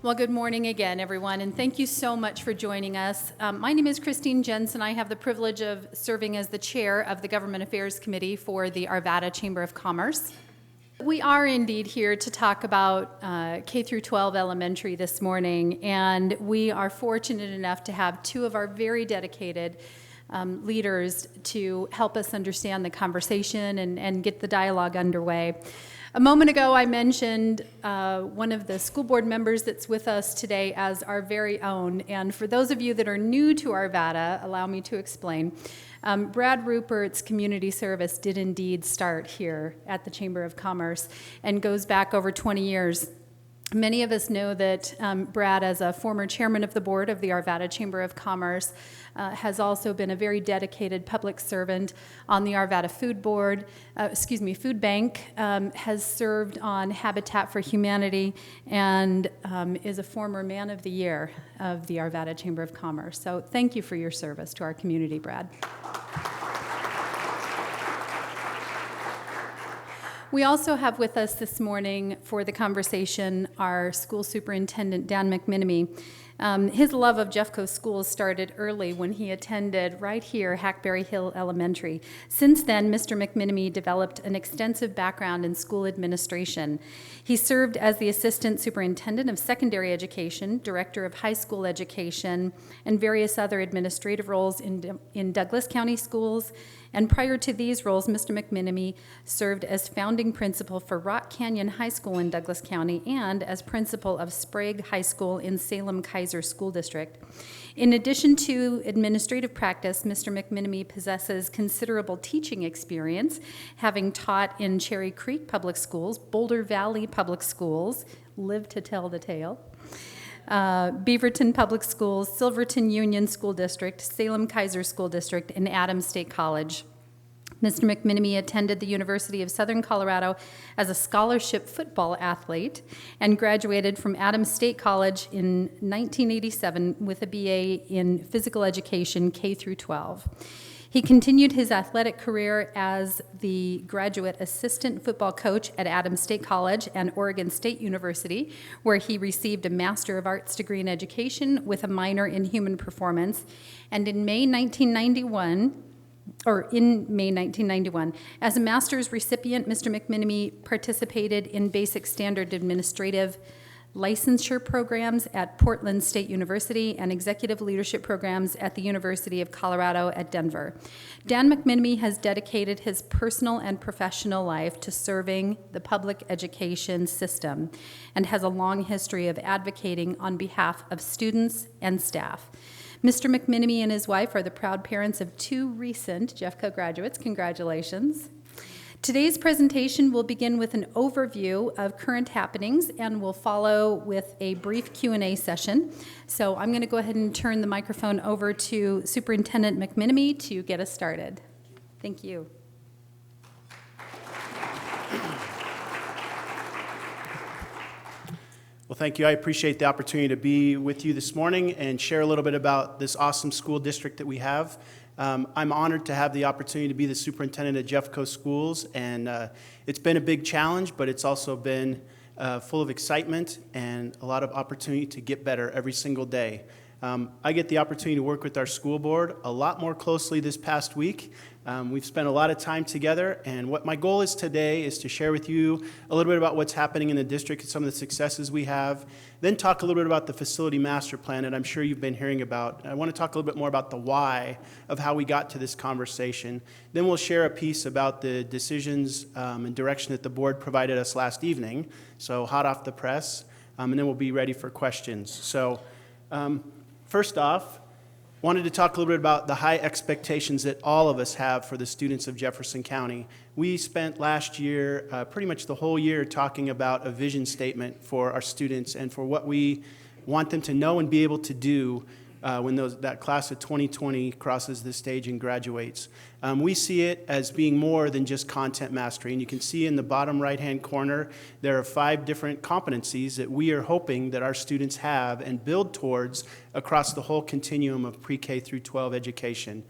Well, good morning again, everyone, and thank you so much for joining us. My name is Christine Jensen. I have the privilege of serving as the chair of the Government Affairs Committee for the Arvada Chamber of Commerce. We are indeed here to talk about K through 12 elementary this morning, and we are fortunate enough to have two of our very dedicated leaders to help us understand the conversation and get the dialogue underway. A moment ago, I mentioned one of the school board members that's with us today as our very own. And for those of you that are new to Arvada, allow me to explain. Brad Rupert's community service did indeed start here at the Chamber of Commerce and goes back over 20 years. Many of us know that Brad, as a former chairman of the board of the Arvada Chamber of Commerce, has also been a very dedicated public servant on the Arvada Food Bank, has served on Habitat for Humanity, and is a former Man of the Year of the Arvada Chamber of Commerce. So thank you for your service to our community, Brad. We also have with us this morning for the conversation our school superintendent, Dan McMenemy. His love of Jeffco Schools started early when he attended right here, Hackberry Hill Elementary. Since then, Mr. McMenemy developed an extensive background in school administration. He served as the assistant superintendent of secondary education, director of high school education, and various other administrative roles in Douglas County schools. And prior to these roles, Mr. McMenemy served as founding principal for Rock Canyon High School in Douglas County and as principal of Sprague High School in Salem-Keizer School District. In addition to administrative practice, Mr. McMenemy possesses considerable teaching experience, having taught in Cherry Creek Public Schools, Boulder Valley Public Schools, live to tell the tale, Beaverton Public Schools, Silverton Union School District, Salem-Keizer School District, and Adams State College. Mr. McMenemy attended the University of Southern Colorado as a scholarship football athlete and graduated from Adams State College in 1987 with a BA in physical education K through 12. He continued his athletic career as the graduate assistant football coach at Adams State College and Oregon State University, where he received a Master of Arts degree in education with a minor in human performance. And in May 1991, as a master's recipient, Mr. McMenemy participated in basic standard administrative licensure programs at Portland State University and executive leadership programs at the University of Colorado at Denver. Dan McMenemy has dedicated his personal and professional life to serving the public education system and has a long history of advocating on behalf of students and staff. Mr. McMenemy and his wife are the proud parents of two recent Jeffco graduates. Congratulations. Today's presentation will begin with an overview of current happenings and will follow with a brief Q&A session. So I'm going to go ahead and turn the microphone over to Superintendent McMenemy to get us started. Thank you. Well, thank you. I appreciate the opportunity to be with you this morning and share a little bit about this awesome school district that we have. I'm honored to have the opportunity to be the superintendent at Jeffco Schools, and it's been a big challenge, but it's also been full of excitement and a lot of opportunity to get better every single day. I get the opportunity to work with our school board a lot more closely this past week. We've spent a lot of time together, and what my goal is today is to share with you a little bit about what's happening in the district and some of the successes we have, then talk a little bit about the facility master plan that I'm sure you've been hearing about. I want to talk a little bit more about the why of how we got to this conversation. Then we'll share a piece about the decisions and direction that the board provided us last evening, so hot off the press, and then we'll be ready for questions. So first off, wanted to talk a little bit about the high expectations that all of us have for the students of Jefferson County. We spent last year, pretty much the whole year, talking about a vision statement for our students and for what we want them to know and be able to do when that class of 2020 crosses the stage and graduates. We see it as being more than just content mastery. And you can see in the bottom right-hand corner, there are 5 different competencies that we are hoping that our students have and build towards across the whole continuum of pre-K through 12 education.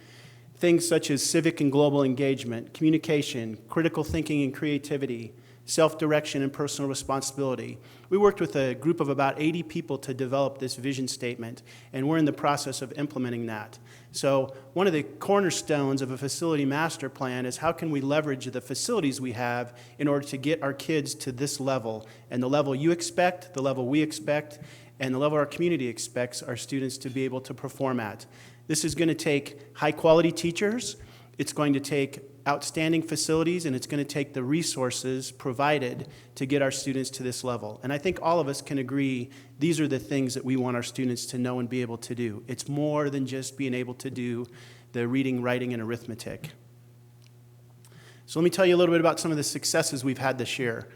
Things such as civic and global engagement, communication, critical thinking and creativity, self-direction, and personal responsibility. We worked with a group of about 80 people to develop this vision statement, and we're in the process of implementing that. So one of the cornerstones of a facility master plan is how can we leverage the facilities we have in order to get our kids to this level, and the level you expect, the level we expect, and the level our community expects our students to be able to perform at. This is going to take high-quality teachers, it's going to take outstanding facilities, and it's going to take the resources provided to get our students to this level. And I think all of us can agree these are the things that we want our students to know and be able to do. It's more than just being able to do the reading, writing, and arithmetic. So let me tell you a little bit about some of the successes we've had this year.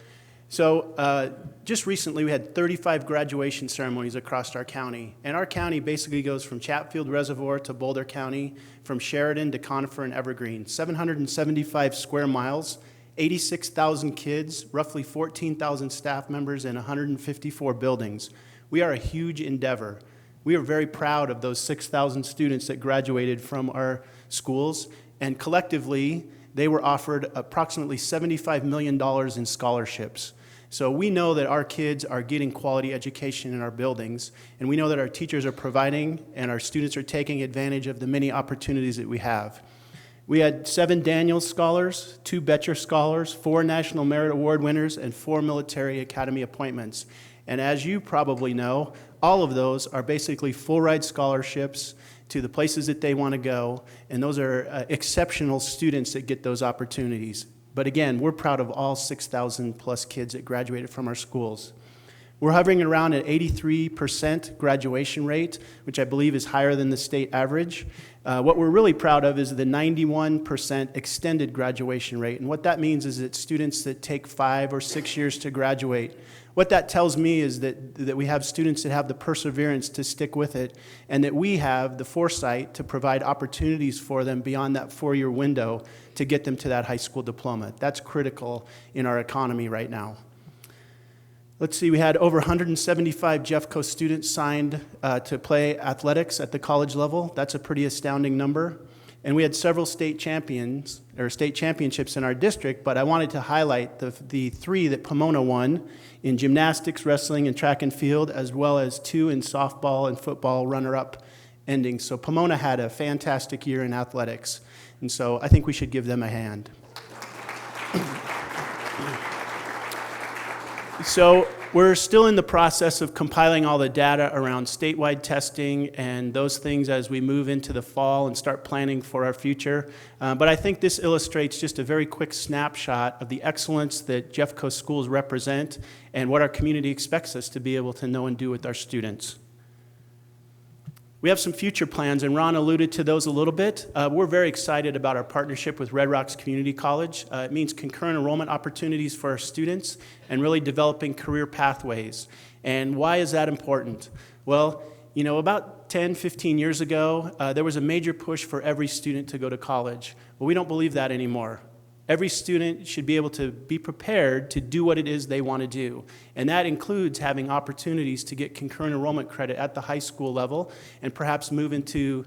So just recently we had 35 graduation ceremonies across our county. And our county basically goes from Chatfield Reservoir to Boulder County, from Sheridan to Conifer and Evergreen. 775 square miles, 86,000 kids, roughly 14,000 staff members, and 154 buildings. We are a huge endeavor. We are very proud of those 6,000 students that graduated from our schools, and collectively they were offered approximately $75 million in scholarships. So we know that our kids are getting quality education in our buildings, and we know that our teachers are providing and our students are taking advantage of the many opportunities that we have. We had 7 Daniels Scholars, 2 Betcher Scholars, 4 National Merit Award winners, and 4 Military Academy appointments. And as you probably know, all of those are basically full-ride scholarships to the places that they want to go, and those are exceptional students that get those opportunities. But again, we're proud of all 6,000 plus kids that graduated from our schools. We're hovering around an 83% graduation rate, which I believe is higher than the state average. What we're really proud of is the 91% extended graduation rate. And what that means is that students that take 5 or 6 years to graduate, what that tells me is that we have students that have the perseverance to stick with it, and that we have the foresight to provide opportunities for them beyond that 4-year window to get them to that high school diploma. That's critical in our economy right now. Let's see, we had over 175 Jeffco students signed to play athletics at the college level. That's a pretty astounding number. And we had several state championships in our district, but I wanted to highlight the 3 that Pomona won in gymnastics, wrestling, and track and field, as well as 2 in softball and football runner-up endings. So Pomona had a fantastic year in athletics, and so I think we should give them a hand. So we're still in the process of compiling all the data around statewide testing and those things as we move into the fall and start planning for our future. But I think this illustrates just a very quick snapshot of the excellence that Jeffco schools represent and what our community expects us to be able to know and do with our students. We have some future plans, and Ron alluded to those a little bit. We're very excited about our partnership with Red Rocks Community College. It means concurrent enrollment opportunities for our students and really developing career pathways. And why is that important? Well, you know, about 10, 15 years ago, there was a major push for every student to go to college. Well, we don't believe that anymore. Every student should be able to be prepared to do what it is they want to do. And that includes having opportunities to get concurrent enrollment credit at the high school level and perhaps move into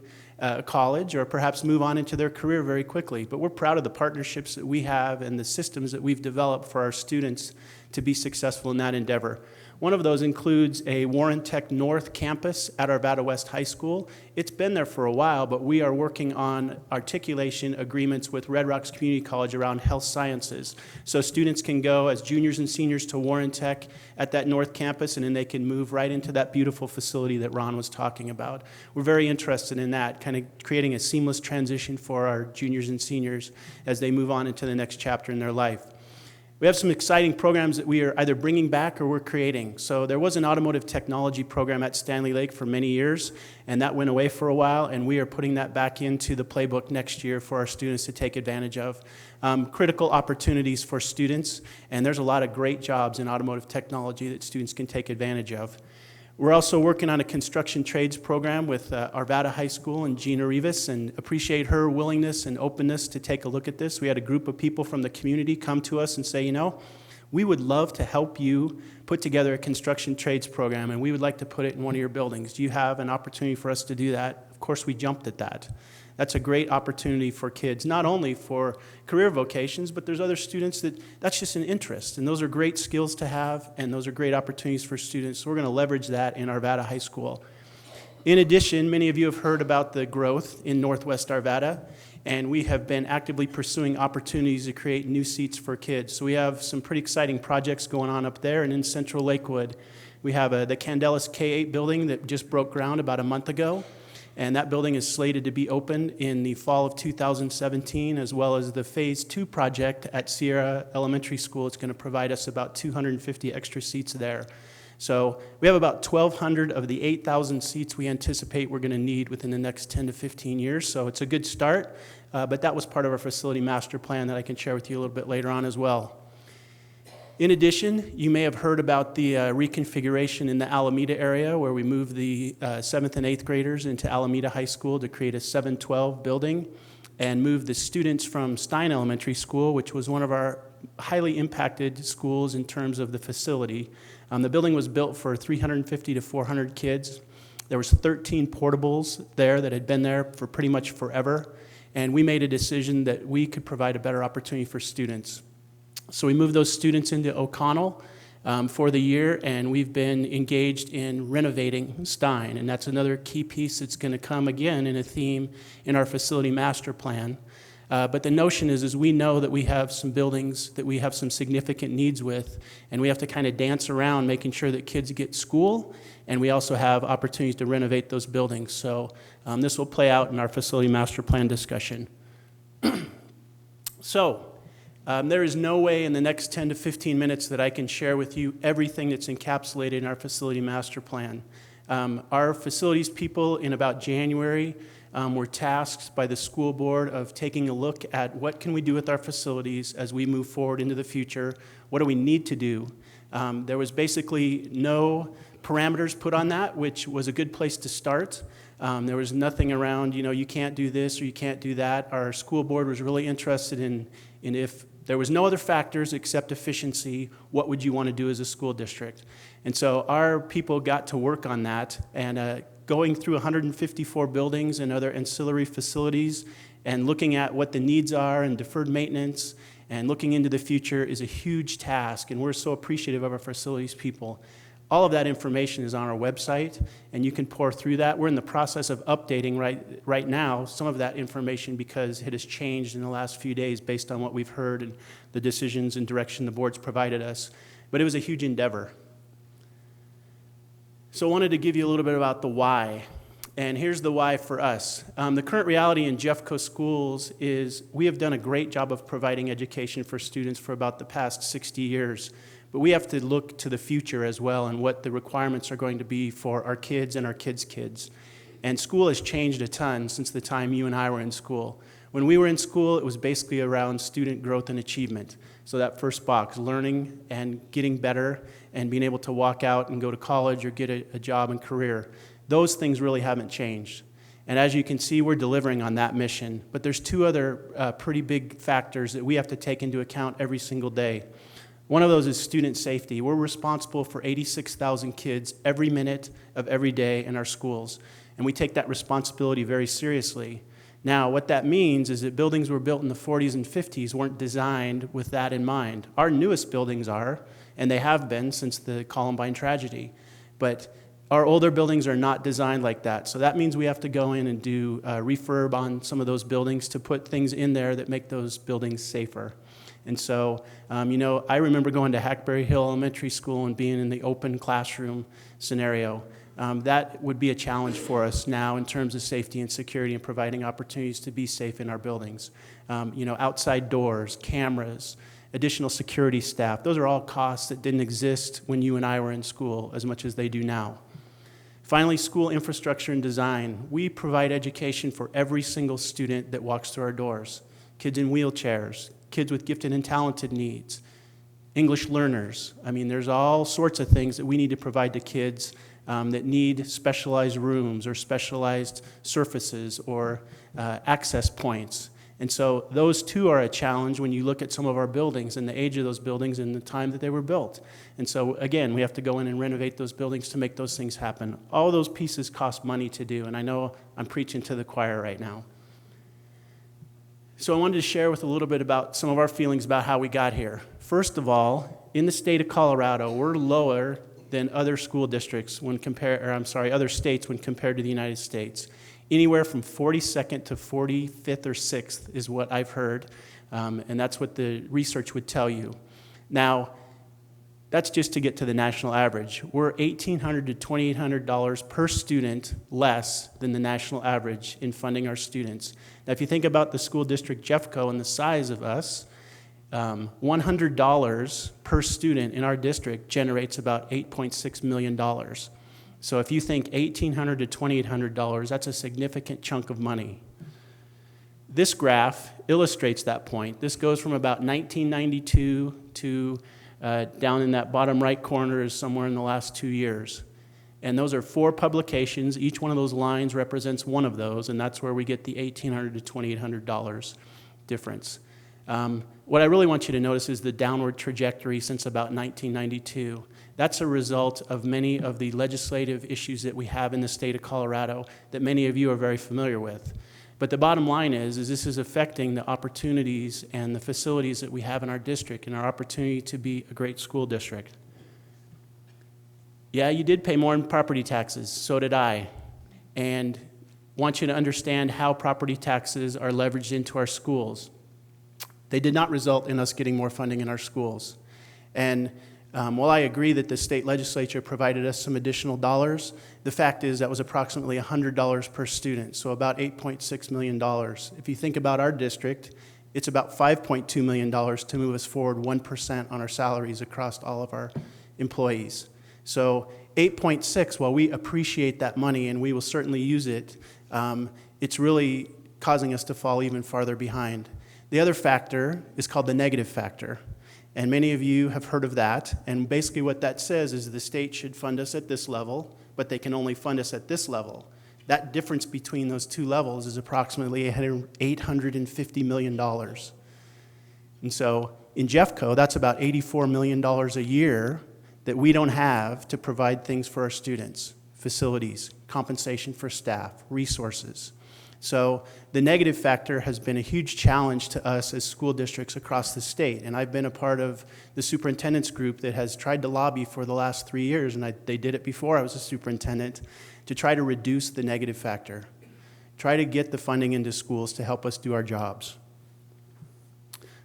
college or perhaps move on into their career very quickly. But we're proud of the partnerships that we have and the systems that we've developed for our students to be successful in that endeavor. One of those includes a Warren Tech North campus at Arvada West High School. It's been there for a while, but we are working on articulation agreements with Red Rocks Community College around health sciences. So students can go as juniors and seniors to Warren Tech at that North campus, and then they can move right into that beautiful facility that Ron was talking about. We're very interested in that, kind of creating a seamless transition for our juniors and seniors as they move on into the next chapter in their life. We have some exciting programs that we are either bringing back or we're creating. So there was an automotive technology program at Stanley Lake for many years, and that went away for a while, and we are putting that back into the playbook next year for our students to take advantage of. Critical opportunities for students, and there's a lot of great jobs in automotive technology that students can take advantage of. We're also working on a construction trades program with Arvada High School and Gina Rivas, and appreciate her willingness and openness to take a look at this. We had a group of people from the community come to us and say, you know, we would love to help you put together a construction trades program, and we would like to put it in one of your buildings. Do you have an opportunity for us to do that? Of course, we jumped at that. that's a great opportunity for kids, not only for career vocations, but there's other students that's just an interest. And those are great skills to have, and those are great opportunities for students. So we're going to leverage that in Arvada High School. In addition, many of you have heard about the growth in Northwest Arvada, and we have been actively pursuing opportunities to create new seats for kids. So we have some pretty exciting projects going on up there, and in Central Lakewood, we have the Candelas K-8 building that just broke ground about a month ago, and that building is slated to be opened in the fall of 2017, as well as the Phase 2 project at Sierra Elementary School. It's going to provide us about 250 extra seats there. So we have about 1,200 of the 8,000 seats we anticipate we're going to need within the next 10 to 15 years. So it's a good start, but that was part of our facility master plan that I can share with you a little bit later on as well. In addition, you may have heard about the reconfiguration in the Alameda area where we moved the 7th and 8th graders into Alameda High School to create a 712 building and move the students from Stein Elementary School, which was one of our highly impacted schools in terms of the facility. The building was built for 350 to 400 kids. There was 13 portables there that had been there for pretty much forever, and we made a decision that we could provide a better opportunity for students. So we moved those students into O'Connell for the year, and we've been engaged in renovating Stein, and that's another key piece that's going to come again in a theme in our facility master plan. But the notion is we know that we have some buildings that we have some significant needs with, and we have to kind of dance around making sure that kids get school, and we also have opportunities to renovate those buildings. So this will play out in our facility master plan discussion. So there is no way in the next 10 to 15 minutes that I can share with you everything that's encapsulated in our facility master plan. Our facilities people in about January were tasked by the school board of taking a look at what can we do with our facilities as we move forward into the future. What do we need to do? There was basically no parameters put on that, which was a good place to start. There was nothing around, you can't do this or you can't do that. Our school board was really interested in if there was no other factors except efficiency, what would you want to do as a school district? And so our people got to work on that, and going through 154 buildings and other ancillary facilities and looking at what the needs are and deferred maintenance and looking into the future is a huge task, and we're so appreciative of our facilities people. All of that information is on our website, and you can pour through that. We're in the process of updating right now some of that information because it has changed in the last few days based on what we've heard and the decisions and direction the board's provided us. But it was a huge endeavor. So I wanted to give you a little bit about the why. And here's the why for us. The current reality in Jeffco Schools is we have done a great job of providing education for students for about the past 60 years. But we have to look to the future as well and what the requirements are going to be for our kids and our kids' kids. And school has changed a ton since the time you and I were in school. When we were in school, it was basically around student growth and achievement. So that first box, learning and getting better and being able to walk out and go to college or get a job and career. Those things really haven't changed. And as you can see, we're delivering on that mission. But there's two other pretty big factors that we have to take into account every single day. One of those is student safety. We're responsible for 86,000 kids every minute of every day in our schools, and we take that responsibility very seriously. Now, what that means is that buildings were built in the 40s and 50s weren't designed with that in mind. Our newest buildings are, and they have been since the Columbine tragedy, but our older buildings are not designed like that. So that means we have to go in and do refurb on some of those buildings to put things in there that make those buildings safer. And so, I remember going to Hackberry Hill Elementary School and being in the open classroom scenario. That would be a challenge for us now in terms of safety and security and providing opportunities to be safe in our buildings. Outside doors, cameras, additional security staff, those are all costs that didn't exist when you and I were in school as much as they do now. Finally, school infrastructure and design. We provide education for every single student that walks through our doors. Kids in wheelchairs, kids with gifted and talented needs, English learners. There's all sorts of things that we need to provide to kids that need specialized rooms or specialized surfaces or access points. And so those too are a challenge when you look at some of our buildings and the age of those buildings and the time that they were built. And so again, we have to go in and renovate those buildings to make those things happen. All those pieces cost money to do, and I know I'm preaching to the choir right now. So I wanted to share with a little bit about some of our feelings about how we got here. First of all, in the state of Colorado, we're lower than other school districts other states when compared to the United States. Anywhere from 42nd to 45th or 6th is what I've heard, and that's what the research would tell you. Now, that's just to get to the national average. We're $1,800 to $2,800 per student less than the national average in funding our students. Now, if you think about the school district Jeffco and the size of us, $100 per student in our district generates about $8.6 million. So if you think $1,800 to $2,800, that's a significant chunk of money. This graph illustrates that point. This goes from about 1992 to down in that bottom right corner is somewhere in the last 2 years. And those are 4 publications. Each one of those lines represents one of those, and that's where we get the $1,800 to $2,800 difference. What I really want you to notice is the downward trajectory since about 1992. That's a result of many of the legislative issues that we have in the state of Colorado that many of you are very familiar with. But the bottom line is this is affecting the opportunities and the facilities that we have in our district and our opportunity to be a great school district. Yeah, you did pay more in property taxes, so did I. And want you to understand how property taxes are leveraged into our schools. They did not result in us getting more funding in our schools. And while I agree that the state legislature provided us some additional dollars, the fact is that was approximately $100 per student, so about $8.6 million. If you think about our district, it's about $5.2 million to move us forward 1% on our salaries across all of our employees. So 8.6, while we appreciate that money and we will certainly use it, it's really causing us to fall even farther behind. The other factor is called the negative factor, and many of you have heard of that. And basically what that says is the state should fund us at this level, but they can only fund us at this level. That difference between those two levels is approximately $850 million. And so in Jeffco, that's about $84 million a year that we don't have to provide things for our students, facilities, compensation for staff, resources. So the negative factor has been a huge challenge to us as school districts across the state. And I've been a part of the superintendent's group that has tried to lobby for the last 3 years, and they did it before I was a superintendent, to try to reduce the negative factor, try to get the funding into schools to help us do our jobs.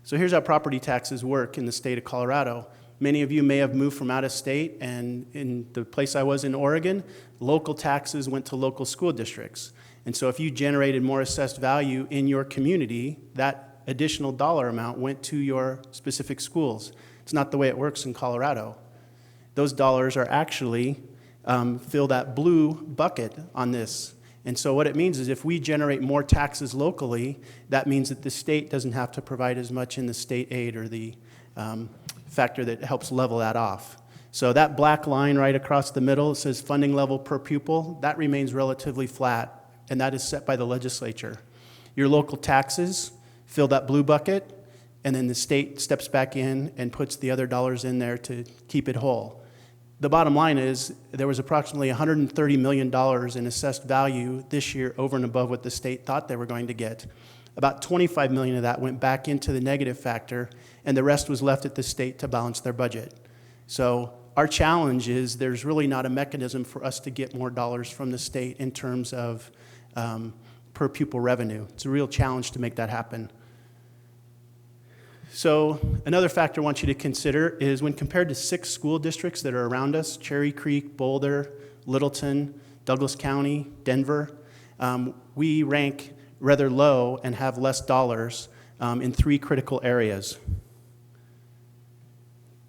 So here's how property taxes work in the state of Colorado. Many of you may have moved from out of state, and in the place I was in Oregon, local taxes went to local school districts. And so if you generated more assessed value in your community, that additional dollar amount went to your specific schools. It's not the way it works in Colorado. Those dollars are actually fill that blue bucket on this. And so what it means is if we generate more taxes locally, that means that the state doesn't have to provide as much in the state aid or the factor that helps level that off. So that black line right across the middle, it says funding level per pupil, that remains relatively flat, and that is set by the legislature. Your local taxes fill that blue bucket, and then the state steps back in and puts the other dollars in there to keep it whole. The bottom line is there was approximately $130 million in assessed value this year over and above what the state thought they were going to get. About $25 million of that went back into the negative factor, and the rest was left at the state to balance their budget. So our challenge is there's really not a mechanism for us to get more dollars from the state in terms of per pupil revenue. It's a real challenge to make that happen. So another factor I want you to consider is when compared to 6 school districts that are around us, Cherry Creek, Boulder, Littleton, Douglas County, Denver, we rank rather low and have less dollars in 3 critical areas.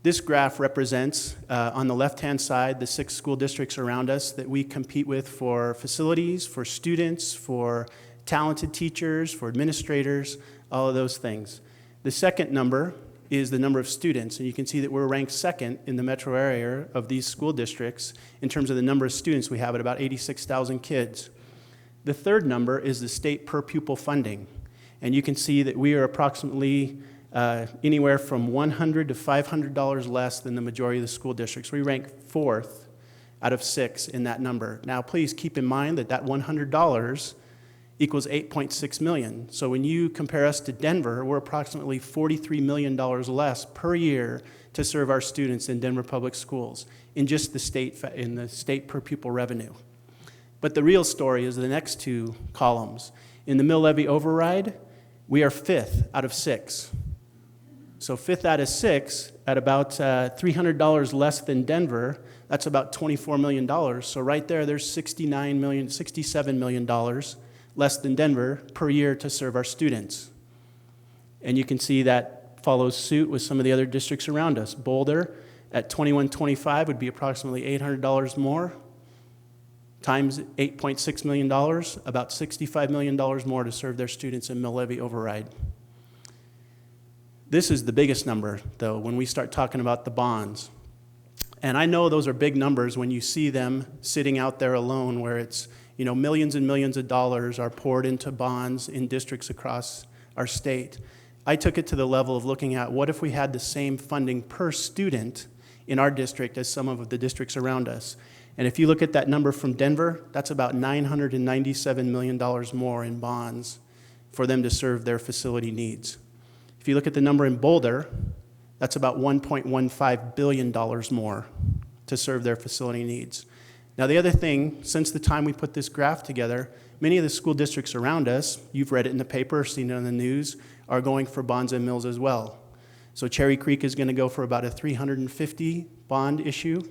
This graph represents, on the left-hand side, the 6 school districts around us that we compete with for facilities, for students, for talented teachers, for administrators, all of those things. The second number is the number of students, and you can see that we're ranked second in the metro area of these school districts in terms of the number of students we have at about 86,000 kids. The third number is the state per pupil funding, and you can see that we are approximately anywhere from $100 to $500 less than the majority of the school districts. We rank 4th out of 6 in that number. Now, please keep in mind that that $100 equals 8.6 million. So when you compare us to Denver, we're approximately $43 million less per year to serve our students in Denver Public Schools in just the state per pupil revenue. But the real story is the next two columns. In the mill levy override, we are 5th out of 6. So 5th out of 6 at about $300 less than Denver. That's about $24 million. So right there's $67 million less than Denver per year to serve our students. And you can see that follows suit with some of the other districts around us. Boulder at $21.25 would be approximately $800 more, times $8.6 million, about $65 million more to serve their students in mill levy override. This is the biggest number, though, when we start talking about the bonds. And I know those are big numbers when you see them sitting out there alone, where it's, millions and millions of dollars are poured into bonds in districts across our state. I took it to the level of looking at what if we had the same funding per student in our district as some of the districts around us. And if you look at that number from Denver, that's about $997 million more in bonds for them to serve their facility needs. If you look at the number in Boulder, that's about $1.15 billion more to serve their facility needs. Now, the other thing, since the time we put this graph together, many of the school districts around us, you've read it in the paper, seen it on the news, are going for bonds and mills as well. So Cherry Creek is going to go for about a 350 bond issue.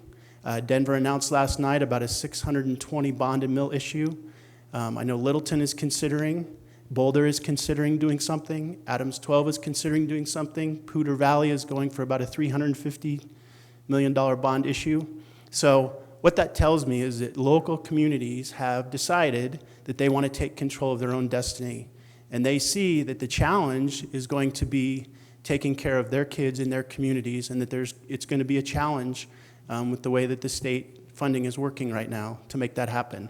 Denver announced last night about a 620 bond and mill issue. I know Littleton is considering. Boulder is considering doing something. Adams 12 is considering doing something. Poudre Valley is going for about a $350 million bond issue. So what that tells me is that local communities have decided that they want to take control of their own destiny. And they see that the challenge is going to be taking care of their kids in their communities, and that it's going to be a challenge with the way that the state funding is working right now to make that happen.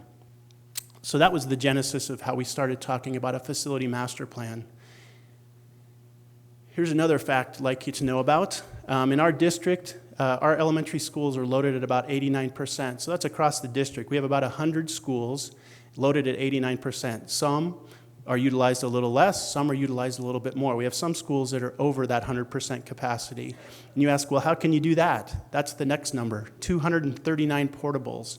So that was the genesis of how we started talking about a facility master plan. Here's another fact I'd like you to know about. In our district, our elementary schools are loaded at about 89%. So that's across the district. We have about 100 schools loaded at 89%. Some are utilized a little less, some are utilized a little bit more. We have some schools that are over that 100% capacity. And you ask, well, how can you do that? That's the next number. 239 portables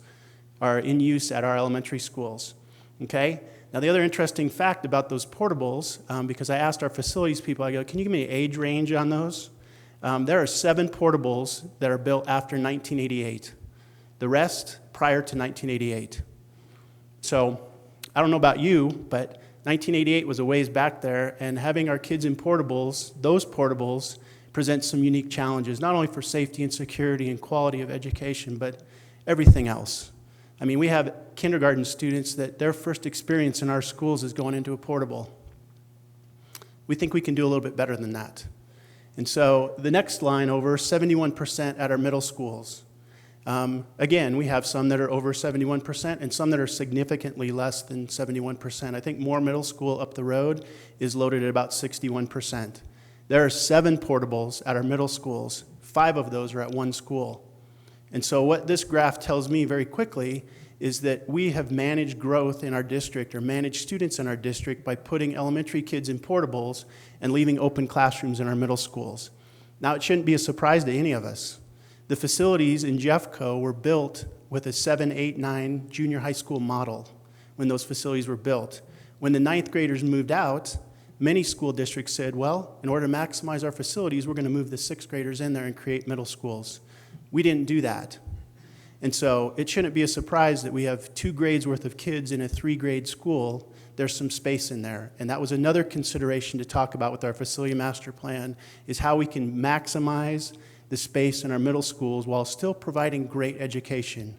are in use at our elementary schools, okay? Now, the other interesting fact about those portables, because I asked our facilities people, I go, can you give me an age range on those? There are 7 portables that are built after 1988. The rest prior to 1988. So, I don't know about you, but 1988 was a ways back there, and having our kids in portables, those portables present some unique challenges, not only for safety and security and quality of education, but everything else. I mean, we have kindergarten students that their first experience in our schools is going into a portable. We think we can do a little bit better than that. And so the next line over, 71% at our middle schools. Again, we have some that are over 71% and some that are significantly less than 71%. I think Moore Middle School up the road is loaded at about 61%. There are 7 portables at our middle schools. 5 of those are at one school. And so what this graph tells me very quickly is that we have managed growth in our district, or managed students in our district, by putting elementary kids in portables and leaving open classrooms in our middle schools. Now, it shouldn't be a surprise to any of us. The facilities in Jeffco were built with a 7, 8, 9 junior high school model when those facilities were built. When the 9th graders moved out, many school districts said, well, in order to maximize our facilities, we're going to move the 6th graders in there and create middle schools. We didn't do that. And so it shouldn't be a surprise that we have 2 grades worth of kids in a 3-grade school. There's some space in there. And that was another consideration to talk about with our facility master plan, is how we can maximize the space in our middle schools while still providing great education.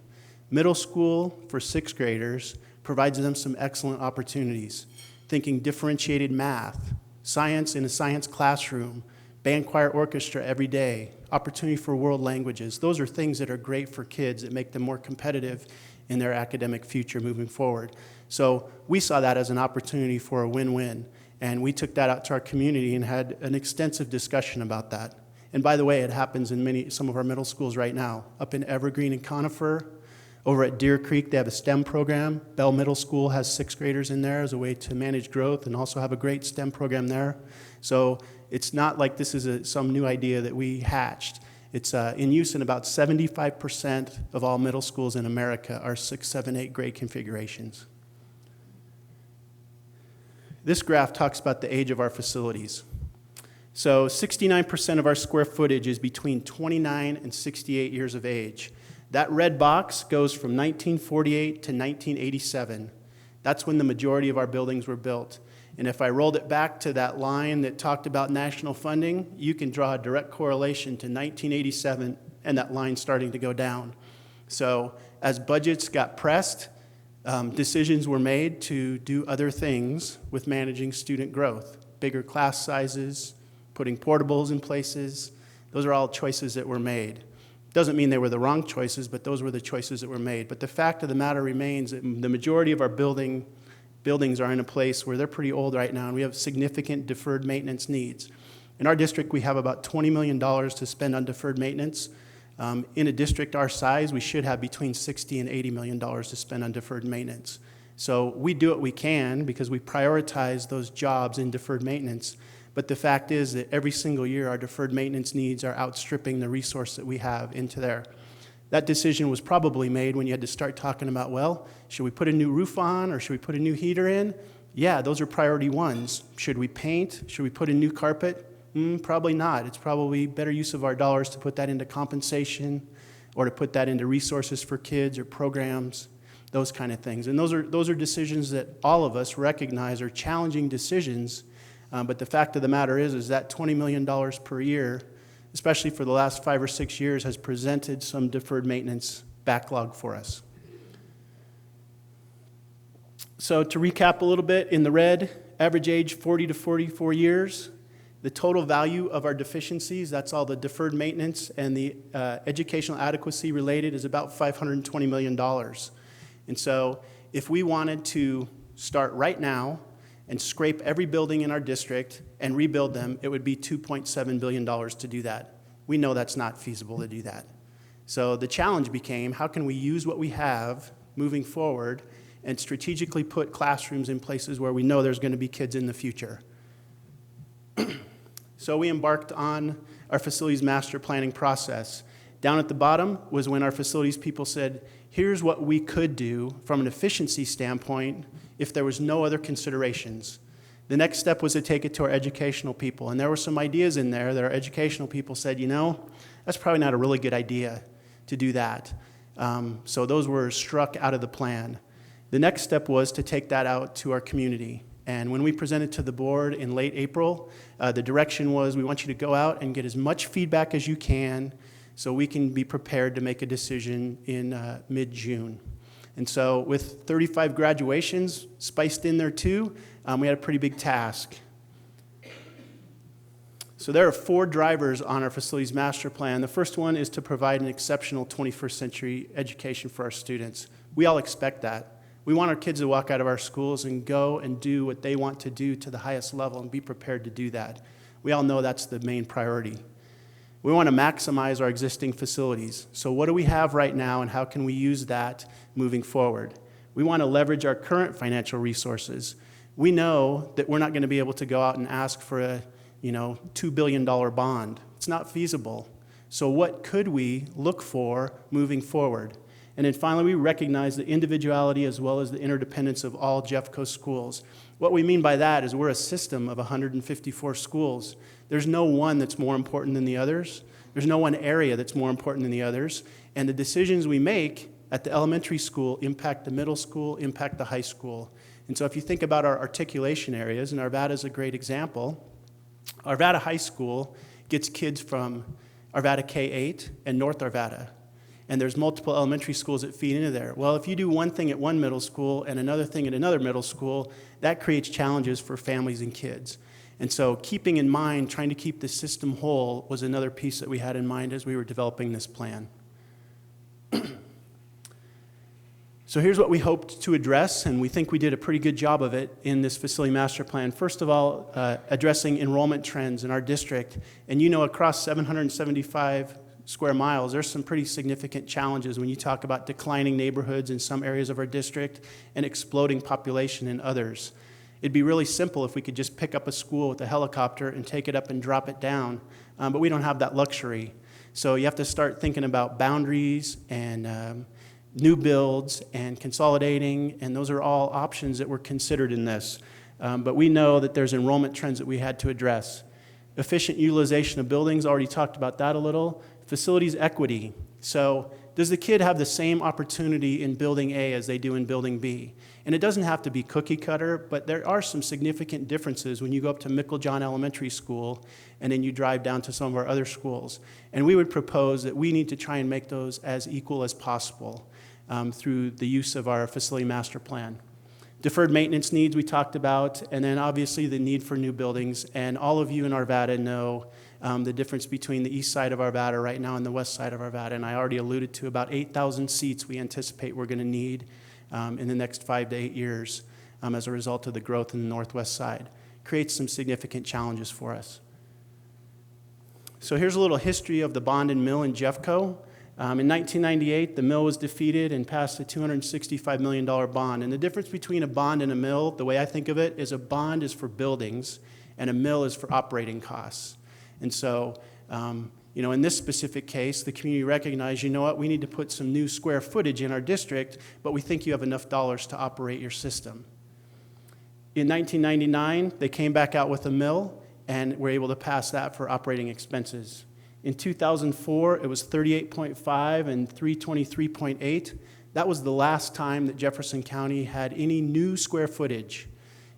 Middle school for 6th graders provides them some excellent opportunities. Thinking differentiated math, science in a science classroom, band choir orchestra every day, opportunity for world languages. Those are things that are great for kids that make them more competitive in their academic future moving forward. So we saw that as an opportunity for a win-win, and we took that out to our community and had an extensive discussion about that. And by the way, it happens in some of our middle schools right now. Up in Evergreen and Conifer, Over at Deer Creek, they have a STEM program. Bell Middle School has 6th graders in there as a way to manage growth and also have a great STEM program there. So it's not like this is some new idea that we hatched. It's in use in about 75% of all middle schools in America are 6, 7, 8 grade configurations. This graph talks about the age of our facilities. So 69% of our square footage is between 29 and 68 years of age. That red box goes from 1948 to 1987. That's when the majority of our buildings were built. And if I rolled it back to that line that talked about national funding, you can draw a direct correlation to 1987 and that line starting to go down. So as budgets got pressed, decisions were made to do other things with managing student growth. Bigger class sizes, putting portables in places. Those are all choices that were made. Doesn't mean they were the wrong choices, but those were the choices that were made. But the fact of the matter remains that the majority of our buildings are in a place where they're pretty old right now, and we have significant deferred maintenance needs. In our district, we have about $20 million to spend on deferred maintenance. In a district our size, we should have between $60 and $80 million to spend on deferred maintenance. So we do what we can because we prioritize those jobs in deferred maintenance. But the fact is that every single year, our deferred maintenance needs are outstripping the resource that we have into there. That decision was probably made when you had to start talking about, well, should we put a new roof on or should we put a new heater in? Yeah, those are priority ones. Should we paint? Should we put in new carpet? Probably not. It's probably better use of our dollars to put that into compensation or to put that into resources for kids or programs, those kind of things. And those are decisions that all of us recognize are challenging decisions. But the fact of the matter is that $20 million per year, especially for the last 5 or 6 years, has presented some deferred maintenance backlog for us. So to recap a little bit, in the red, average age 40 to 44 years. The total value of our deficiencies, that's all the deferred maintenance and the educational adequacy related, is about $520 million. And so if we wanted to start right now and scrape every building in our district and rebuild them, it would be $2.7 billion to do that. We know that's not feasible to do that. So the challenge became, how can we use what we have moving forward and strategically put classrooms in places where we know there's going to be kids in the future? So we embarked on our facilities master planning process. Down at the bottom was when our facilities people said, here's what we could do from an efficiency standpoint if there was no other considerations. The next step was to take it to our educational people. And there were some ideas in there that our educational people said, that's probably not a really good idea to do that. So those were struck out of the plan. The next step was to take that out to our community. And when we presented to the board in late April, the direction was we want you to go out and get as much feedback as you can so we can be prepared to make a decision in mid-June. And so with 35 graduations spiced in there too, we had a pretty big task. So there are 4 drivers on our facilities master plan. The first one is to provide an exceptional 21st century education for our students. We all expect that. We want our kids to walk out of our schools and go and do what they want to do to the highest level and be prepared to do that. We all know that's the main priority. We want to maximize our existing facilities. So what do we have right now and how can we use that moving forward? We want to leverage our current financial resources. We know that we're not going to be able to go out and ask for a $2 billion bond. It's not feasible. So what could we look for moving forward? And then finally, we recognize the individuality as well as the interdependence of all Jeffco schools. What we mean by that is we're a system of 154 schools. There's no one that's more important than the others. There's no one area that's more important than the others. And the decisions we make at the elementary school impact the middle school, impact the high school. And so if you think about our articulation areas, and Arvada is a great example, Arvada High School gets kids from Arvada K-8 and North Arvada. And there's multiple elementary schools that feed into there. Well, if you do one thing at one middle school and another thing at another middle school, that creates challenges for families and kids. And so keeping in mind, trying to keep the system whole was another piece that we had in mind as we were developing this plan. So here's what we hoped to address, and we think we did a pretty good job of it in this facility master plan. First of all, addressing enrollment trends in our district. And across 775 square miles, there's some pretty significant challenges when you talk about declining neighborhoods in some areas of our district and exploding population in others. It'd be really simple if we could just pick up a school with a helicopter and take it up and drop it down, but we don't have that luxury. So you have to start thinking about boundaries and new builds and consolidating, and those are all options that were considered in this. But we know that there's enrollment trends that we had to address. Efficient utilization of buildings, already talked about that a little. Facilities equity. So does the kid have the same opportunity in building A as they do in building B? And it doesn't have to be cookie cutter, but there are some significant differences when you go up to Micklejohn Elementary School and then you drive down to some of our other schools. And we would propose that we need to try and make those as equal as possible through the use of our facility master plan. Deferred maintenance needs we talked about, and then obviously the need for new buildings. And all of you in Arvada know the difference between the east side of Arvada right now and the west side of Arvada. And I already alluded to about 8,000 seats we anticipate we're going to need in the next 5 to 8 years as a result of the growth in the northwest side. Creates some significant challenges for us. So here's a little history of the bond and mill in Jeffco. In 1998, the mill was defeated and passed a $265 million bond. And the difference between a bond and a mill, the way I think of it, is a bond is for buildings and a mill is for operating costs. And so, in this specific case, the community recognized, you know what, we need to put some new square footage in our district, but we think you have enough dollars to operate your system. In 1999, they came back out with a mill and were able to pass that for operating expenses. In 2004, it was 38.5 and 323.8. That was the last time that Jefferson County had any new square footage.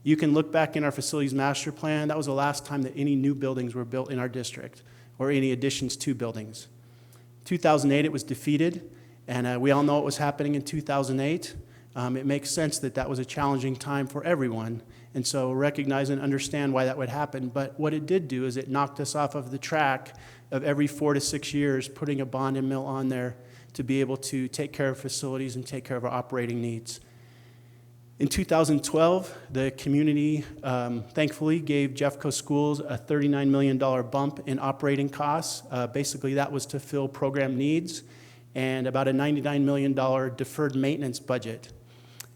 You can look back in our facilities master plan. That was the last time that any new buildings were built in our district or any additions to buildings. 2008, it was defeated, and we all know what was happening in 2008. It makes sense that that was a challenging time for everyone, and so recognize and understand why that would happen. But what it did do is it knocked us off of the track of every 4 to 6 years putting a bond and mill on there to be able to take care of facilities and take care of our operating needs. In 2012, the community thankfully gave Jeffco Schools a $39 million bump in operating costs. Basically, that was to fill program needs and about a $99 million deferred maintenance budget.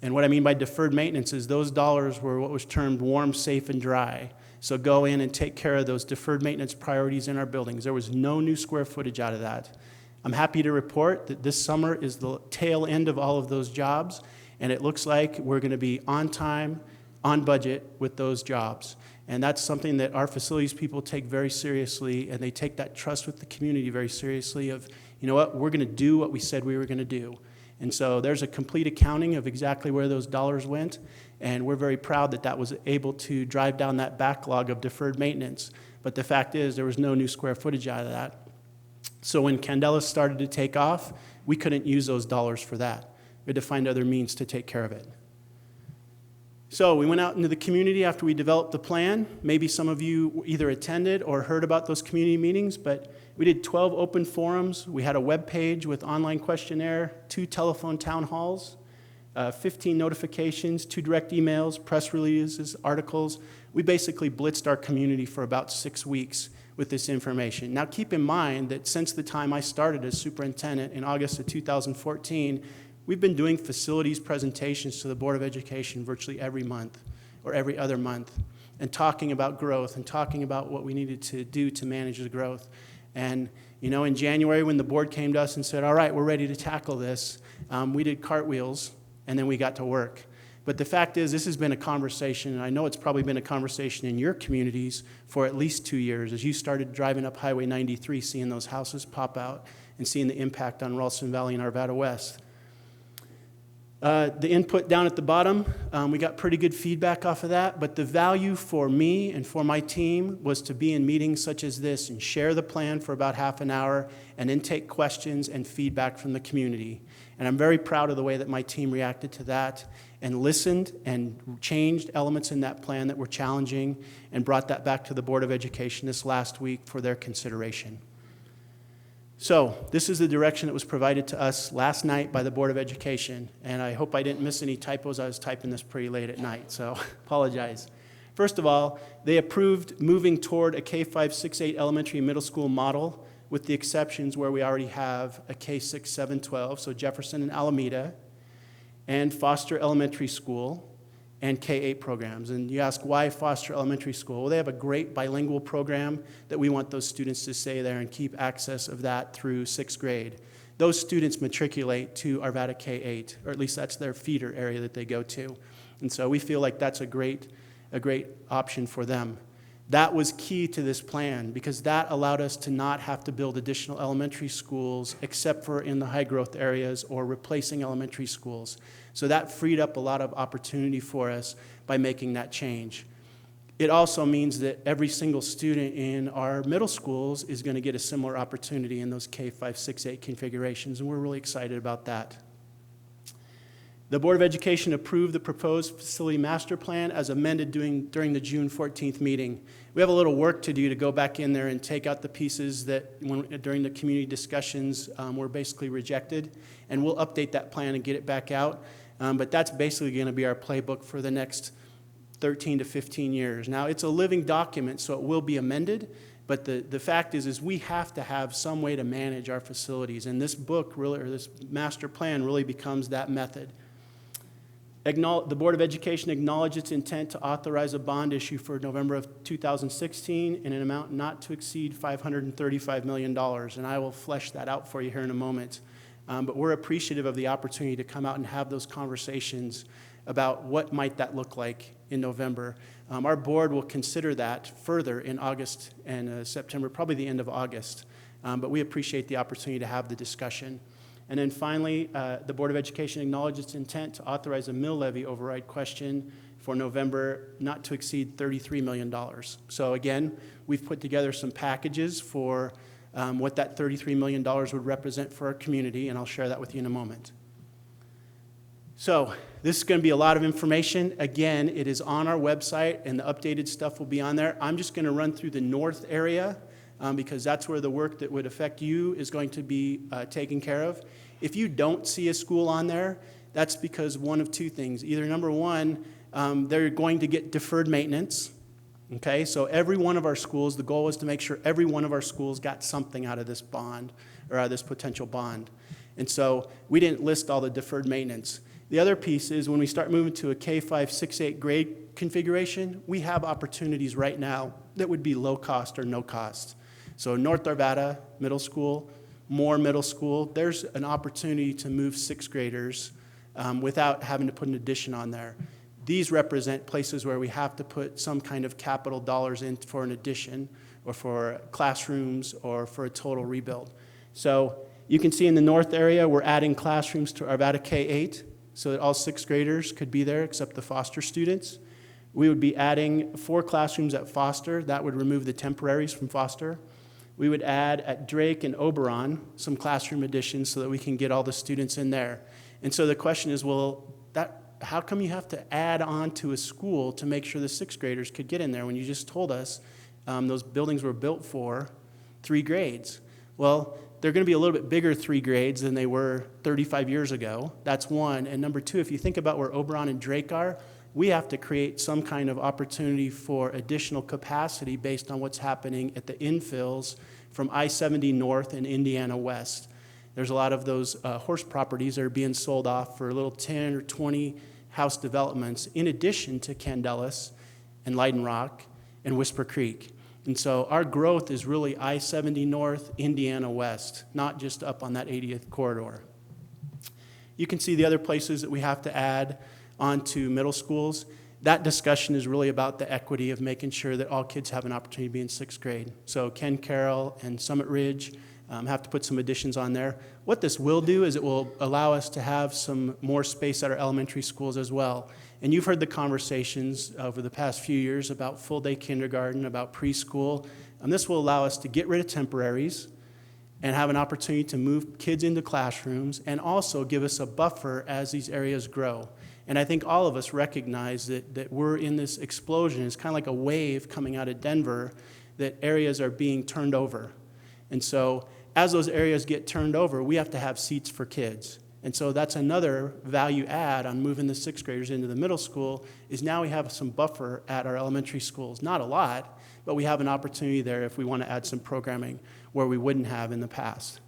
And what I mean by deferred maintenance is those dollars were what was termed warm, safe, and dry. So go in and take care of those deferred maintenance priorities in our buildings. There was no new square footage out of that. I'm happy to report that this summer is the tail end of all of those jobs, and it looks like we're going to be on time, on budget with those jobs. And that's something that our facilities people take very seriously, and they take that trust with the community very seriously of, you know what, we're going to do what we said we were going to do. And so there's a complete accounting of exactly where those dollars went, and we're very proud that that was able to drive down that backlog of deferred maintenance. But the fact is there was no new square footage out of that. So when Candela started to take off, we couldn't use those dollars for that. We had to find other means to take care of it. So we went out into the community after we developed the plan. Maybe some of you either attended or heard about those community meetings, but we did 12 open forums. We had a web page with online questionnaire, 2 telephone town halls, 15 notifications, 2 direct emails, press releases, articles. We basically blitzed our community for about 6 weeks with this information. Now keep in mind that since the time I started as superintendent in August of 2014, we've been doing facilities presentations to the Board of Education virtually every month or every other month and talking about growth and talking about what we needed to do to manage the growth. And, in January when the board came to us and said, all right, we're ready to tackle this, we did cartwheels and then we got to work. But the fact is, this has been a conversation, and I know it's probably been a conversation in your communities for at least 2 years as you started driving up Highway 93, seeing those houses pop out and seeing the impact on Ralston Valley and Arvada West. The input down at the bottom, we got pretty good feedback off of that, but the value for me and for my team was to be in meetings such as this and share the plan for about half an hour and then take questions and feedback from the community. And I'm very proud of the way that my team reacted to that and listened and changed elements in that plan that were challenging and brought that back to the Board of Education this last week for their consideration. So this is the direction that was provided to us last night by the Board of Education, and I hope I didn't miss any typos. I was typing this pretty late at night, so apologize. First of all, they approved moving toward a K-5, 6-8 elementary and middle school model with the exceptions where we already have a K-6, 7, 12, so Jefferson and Alameda, and Foster Elementary School, and K-8 programs. And you ask, why Foster Elementary School? Well, they have a great bilingual program that we want those students to stay there and keep access of that through 6th grade. Those students matriculate to Arvada K-8, or at least that's their feeder area that they go to. And so we feel like that's a great option for them. That was key to this plan because that allowed us to not have to build additional elementary schools except for in the high growth areas or replacing elementary schools. So that freed up a lot of opportunity for us by making that change. It also means that every single student in our middle schools is going to get a similar opportunity in those K-5, 6, 8 configurations, and we're really excited about that. The Board of Education approved the proposed facility master plan as amended during the June 14th meeting. We have a little work to do to go back in there and take out the pieces that during the community discussions were basically rejected, and we'll update that plan and get it back out. But that's basically going to be our playbook for the next 13 to 15 years. Now, it's a living document, so it will be amended, but the fact is we have to have some way to manage our facilities, and this book really, or this master plan really becomes that method. The Board of Education acknowledged its intent to authorize a bond issue for November of 2016 in an amount not to exceed $535 million, and I will flesh that out for you here in a moment. But we're appreciative of the opportunity to come out and have those conversations about what might that look like in November. Our board will consider that further in August and September, probably the end of August, but we appreciate the opportunity to have the discussion. And then finally, the Board of Education acknowledged its intent to authorize a mill levy override question for November not to exceed $33 million. So again, we've put together some packages for what that $33 million would represent for our community, and I'll share that with you in a moment. So this is going to be a lot of information. Again, it is on our website, and the updated stuff will be on there. I'm just going to run through the north area because that's where the work that would affect you is going to be taken care of. If you don't see a school on there, that's because one of two things. Either number one, they're going to get deferred maintenance. Okay, so every one of our schools, the goal was to make sure every one of our schools got something out of this bond or out of this potential bond. And so we didn't list all the deferred maintenance. The other piece is when we start moving to a K-5, 6, 8 grade configuration, we have opportunities right now that would be low cost or no cost. So North Arvada Middle School, Moore Middle School, there's an opportunity to move 6th graders without having to put an addition on there. These represent places where we have to put some kind of capital dollars in for an addition or for classrooms or for a total rebuild. So you can see in the north area, we're adding classrooms to Arvada K-8 so that all 6th graders could be there except the Foster students. We would be adding 4 classrooms at Foster. That would remove the temporaries from Foster. We would add at Drake and Oberon some classroom additions so that we can get all the students in there. And so the question is, well, how come you have to add on to a school to make sure the 6th graders could get in there when you just told us those buildings were built for 3 grades? Well, they're going to be a little bit bigger 3 grades than they were 35 years ago. That's one. And number two, if you think about where Oberon and Drake are, we have to create some kind of opportunity for additional capacity based on what's happening at the infills from I-70 North and Indiana West. There's a lot of those horse properties that are being sold off for little 10 or 20 house developments, in addition to Candelas and Leiden Rock and Whisper Creek. And so our growth is really I-70 North, Indiana West, not just up on that 80th corridor. You can see the other places that we have to add onto middle schools. That discussion is really about the equity of making sure that all kids have an opportunity to be in 6th grade. So Ken Carroll and Summit Ridge have to put some additions on there. What this will do is it will allow us to have some more space at our elementary schools as well. And you've heard the conversations over the past few years about full-day kindergarten, about preschool. And this will allow us to get rid of temporaries and have an opportunity to move kids into classrooms and also give us a buffer as these areas grow. And I think all of us recognize that we're in this explosion. It's kind of like a wave coming out of Denver, that areas are being turned over. And so as those areas get turned over, we have to have seats for kids. And so that's another value add on moving the 6th graders into the middle school, is now we have some buffer at our elementary schools. Not a lot, but we have an opportunity there if we want to add some programming where we wouldn't have in the past.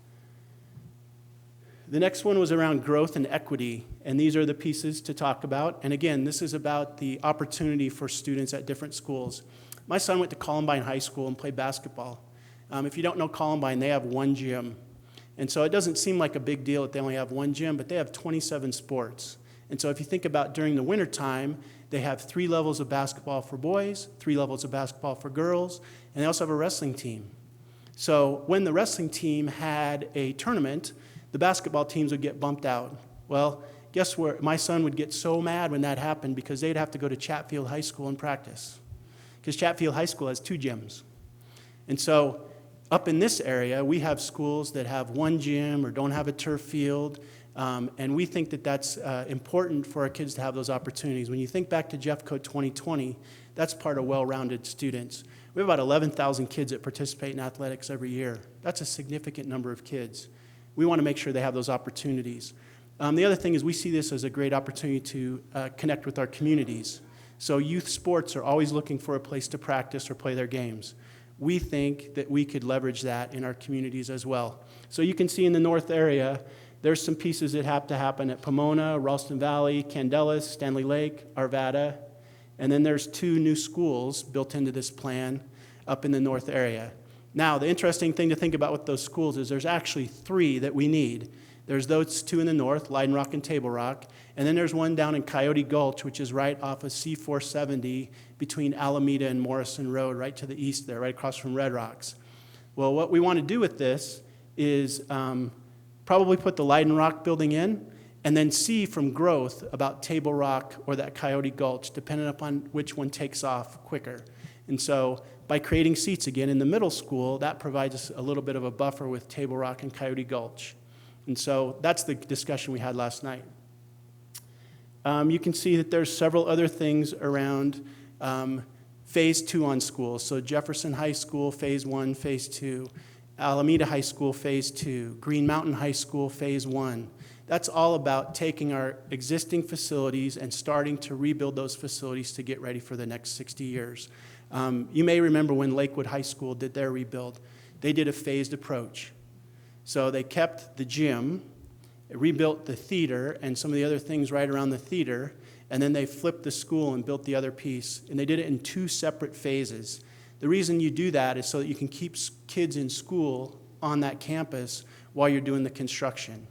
The next one was around growth and equity, and these are the pieces to talk about. And again, this is about the opportunity for students at different schools. My son went to Columbine High School and played basketball. If you don't know Columbine, they have one gym. And so it doesn't seem like a big deal that they only have one gym, but they have 27 sports. And so if you think about during the wintertime, they have 3 levels of basketball for boys, 3 levels of basketball for girls, and they also have a wrestling team. So when the wrestling team had a tournament, the basketball teams would get bumped out. Well, guess where? My son would get so mad when that happened because they'd have to go to Chatfield High School and practice. Because Chatfield High School has 2 gyms. And so up in this area, we have schools that have 1 gym or don't have a turf field, and we think that that's important for our kids to have those opportunities. When you think back to Jeffco 2020, that's part of well-rounded students. We have about 11,000 kids that participate in athletics every year. That's a significant number of kids. We want to make sure they have those opportunities. The other thing is we see this as a great opportunity to connect with our communities. So youth sports are always looking for a place to practice or play their games. We think that we could leverage that in our communities as well. So you can see in the north area, there's some pieces that have to happen at Pomona, Ralston Valley, Candelas, Stanley Lake, Arvada, and then there's 2 new schools built into this plan up in the north area. Now, the interesting thing to think about with those schools is there's actually 3 that we need. There's those 2 in the north, Leiden Rock and Table Rock, and then there's one down in Coyote Gulch, which is right off of C-470 between Alameda and Morrison Road, right to the east there, right across from Red Rocks. Well, what we want to do with this is probably put the Leiden Rock building in, and then see from growth about Table Rock or that Coyote Gulch, depending upon which one takes off quicker. And so by creating seats again in the middle school, that provides us a little bit of a buffer with Table Rock and Coyote Gulch. And so that's the discussion we had last night. You can see that there's several other things around phase 2 on schools. So Jefferson High School, phase 1, phase 2. Alameda High School, phase 2. Green Mountain High School, phase 1. That's all about taking our existing facilities and starting to rebuild those facilities to get ready for the next 60 years. You may remember when Lakewood High School did their rebuild. They did a phased approach. So they kept the gym, rebuilt the theater and some of the other things right around the theater, and then they flipped the school and built the other piece. And they did it in 2 separate phases. The reason you do that is so that you can keep kids in school on that campus while you're doing the construction.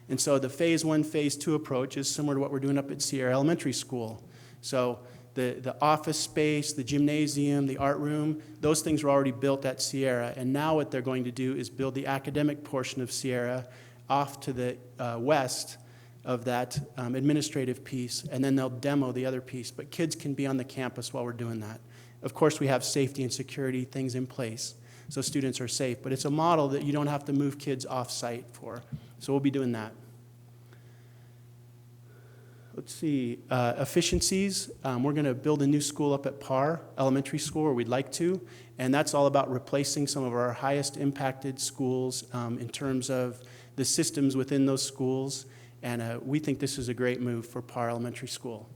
And so the phase 1, phase 2 approach is similar to what we're doing up at Sierra Elementary School. So the office space, the gymnasium, the art room, those things were already built at Sierra. And now what they're going to do is build the academic portion of Sierra off to the west of that administrative piece, and then they'll demo the other piece. But kids can be on the campus while we're doing that. Of course, we have safety and security things in place, so students are safe. But it's a model that you don't have to move kids off-site for. So we'll be doing that. Let's see, efficiencies. We're going to build a new school up at Parr Elementary School, or we'd like to, and that's all about replacing some of our highest impacted schools in terms of the systems within those schools, and we think this is a great move for Parr Elementary School.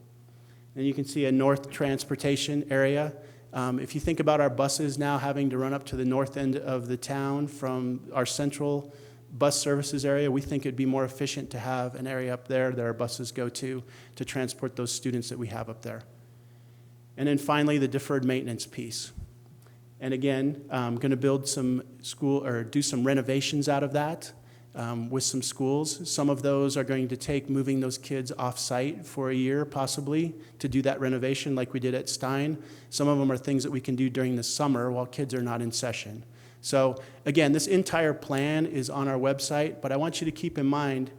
And you can see a north transportation area. If you think about our buses now having to run up to the north end of the town from our central bus services area, we think it'd be more efficient to have an area up there that our buses go to transport those students that we have up there. And then finally, the deferred maintenance piece. And again, I'm going to build some school or do some renovations out of that with some schools. Some of those are going to take moving those kids off-site for a year, possibly, to do that renovation like we did at Stein. Some of them are things that we can do during the summer while kids are not in session. So again, this entire plan is on our website, but I want you to keep in mind,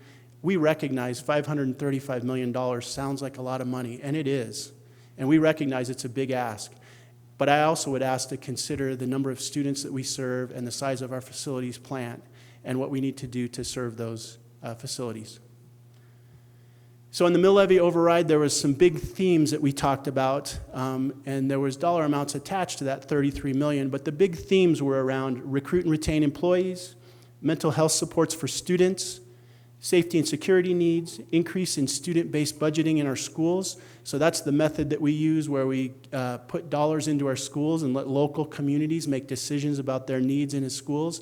we recognize $535 million sounds like a lot of money, and it is. And we recognize it's a big ask. But I also would ask to consider the number of students that we serve and the size of our facilities plant and what we need to do to serve those facilities. So in the mill levy override, there was some big themes that we talked about, and there was dollar amounts attached to that $33 million, but the big themes were around recruit and retain employees, mental health supports for students, Safety and security needs, increase in student-based budgeting in our schools. So that's the method that we use where we put dollars into our schools and let local communities make decisions about their needs in the schools.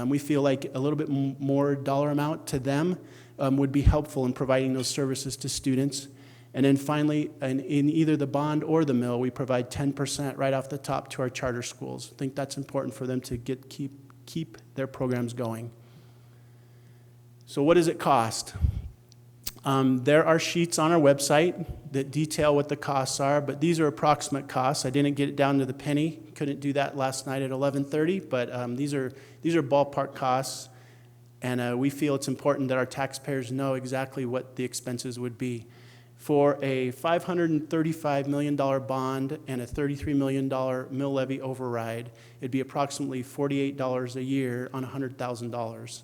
We feel like a little bit more dollar amount to them would be helpful in providing those services to students. And then finally, in either the bond or the mill, we provide 10% right off the top to our charter schools. I think that's important for them to keep their programs going. So what does it cost? There are sheets on our website that detail what the costs are, but these are approximate costs. I didn't get it down to the penny. Couldn't do that last night at 11:30, but these are ballpark costs, and we feel it's important that our taxpayers know exactly what the expenses would be. For a $535 million bond and a $33 million mill levy override, it'd be approximately $48 a year on $100,000.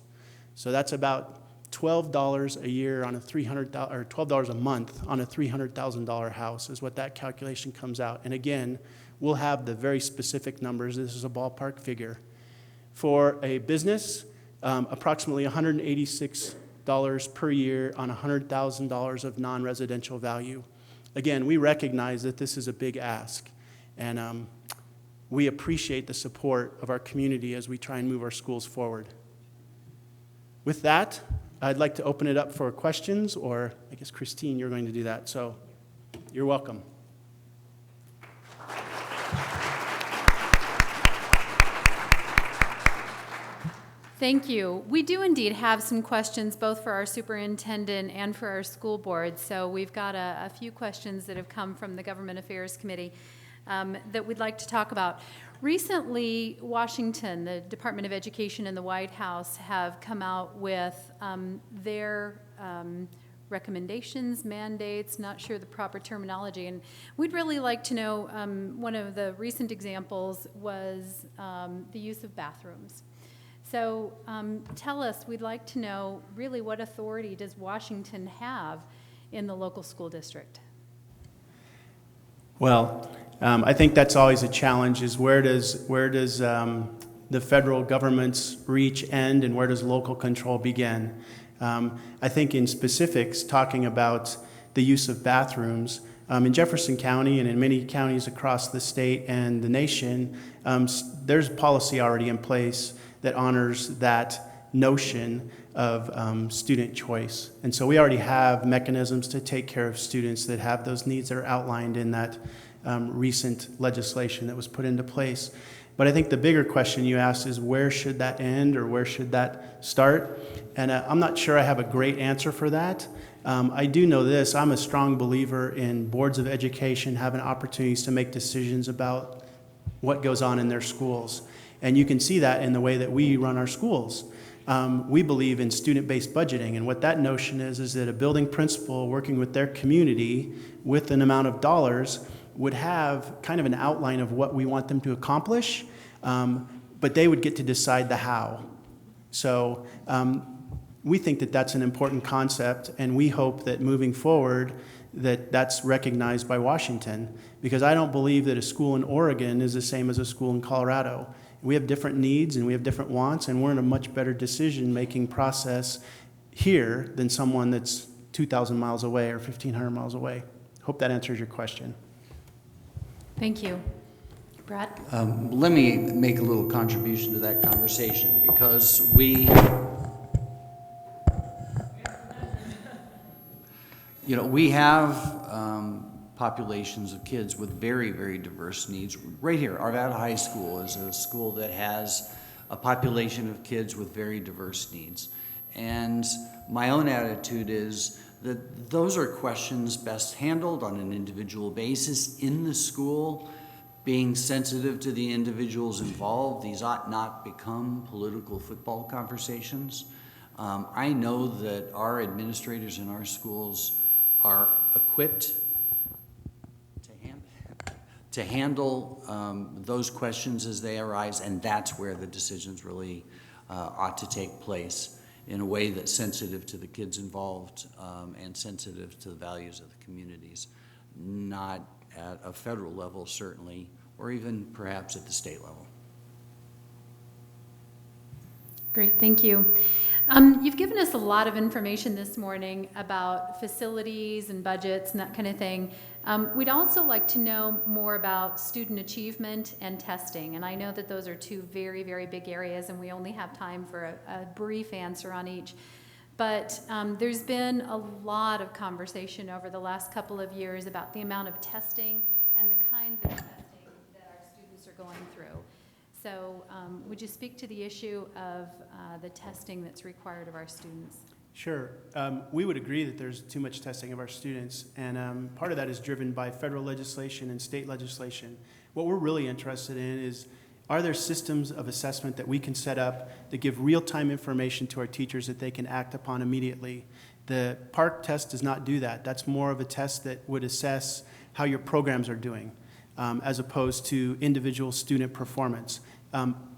So that's about $12 a year on a or $12 a month on a $300,000 house is what that calculation comes out. And again, we'll have the very specific numbers. This is a ballpark figure. For a business, approximately $186 per year on $100,000 of non-residential value. Again, we recognize that this is a big ask, and we appreciate the support of our community as we try and move our schools forward. With that, I'd like to open it up for questions, or I guess, Christine, you're going to do that, so you're welcome. Thank you. We do indeed have some questions both for our superintendent and for our school board. So we've got a few questions that have come from the Government Affairs Committee that we'd like to talk about. Recently, Washington, the Department of Education and the White House have come out with their recommendations, mandates, not sure the proper terminology, and we'd really like to know, one of the recent examples was the use of bathrooms. So tell us, we'd like to know really what authority does Washington have in the local school district? Well, I think that's always a challenge, is where does the federal government's reach end and where does local control begin? I think in specifics, talking about the use of bathrooms, in Jefferson County and in many counties across the state and the nation, there's policy already in place that honors that notion of student choice. And so we already have mechanisms to take care of students that have those needs that are outlined in that recent legislation that was put into place. But I think the bigger question you asked is where should that end or where should that start? And I'm not sure I have a great answer for that. I do know this, I'm a strong believer in boards of education having opportunities to make decisions about what goes on in their schools. And you can see that in the way that we run our schools. We believe in student-based budgeting, and what that notion is that a building principal working with their community with an amount of dollars would have kind of an outline of what we want them to accomplish, but they would get to decide the how. So we think that that's an important concept, and we hope that moving forward that that's recognized by Washington, because I don't believe that a school in Oregon is the same as a school in Colorado. We have different needs and we have different wants, and we're in a much better decision-making process here than someone that's 2,000 miles away or 1,500 miles away. Hope that answers your question. Thank you. Brad? Let me make a little contribution to that conversation, because we have populations of kids with very, very diverse needs. Right here, Arvada High School is a school that has a population of kids with very diverse needs. And my own attitude is that those are questions best handled on an individual basis in the school, being sensitive to the individuals involved. These ought not become political football conversations. I know that our administrators in our schools are equipped to handle those questions as they arise, and that's where the decisions really ought to take place in a way that's sensitive to the kids involved and sensitive to the values of the communities, not at a federal level certainly, or even perhaps at the state level. Great, thank you. You've given us a lot of information this morning about facilities and budgets and that kind of thing. We'd also like to know more about student achievement and testing. And I know that those are two very, very big areas, and we only have time for a brief answer on each. But there's been a lot of conversation over the last couple of years about the amount of testing and the kinds of testing that our students are going through. So would you speak to the issue of the testing that's required of our students? Sure. We would agree that there's too much testing of our students, and part of that is driven by federal legislation and state legislation. What we're really interested in is, are there systems of assessment that we can set up that give real-time information to our teachers that they can act upon immediately? The PARCC test does not do that. That's more of a test that would assess how your programs are doing, as opposed to individual student performance.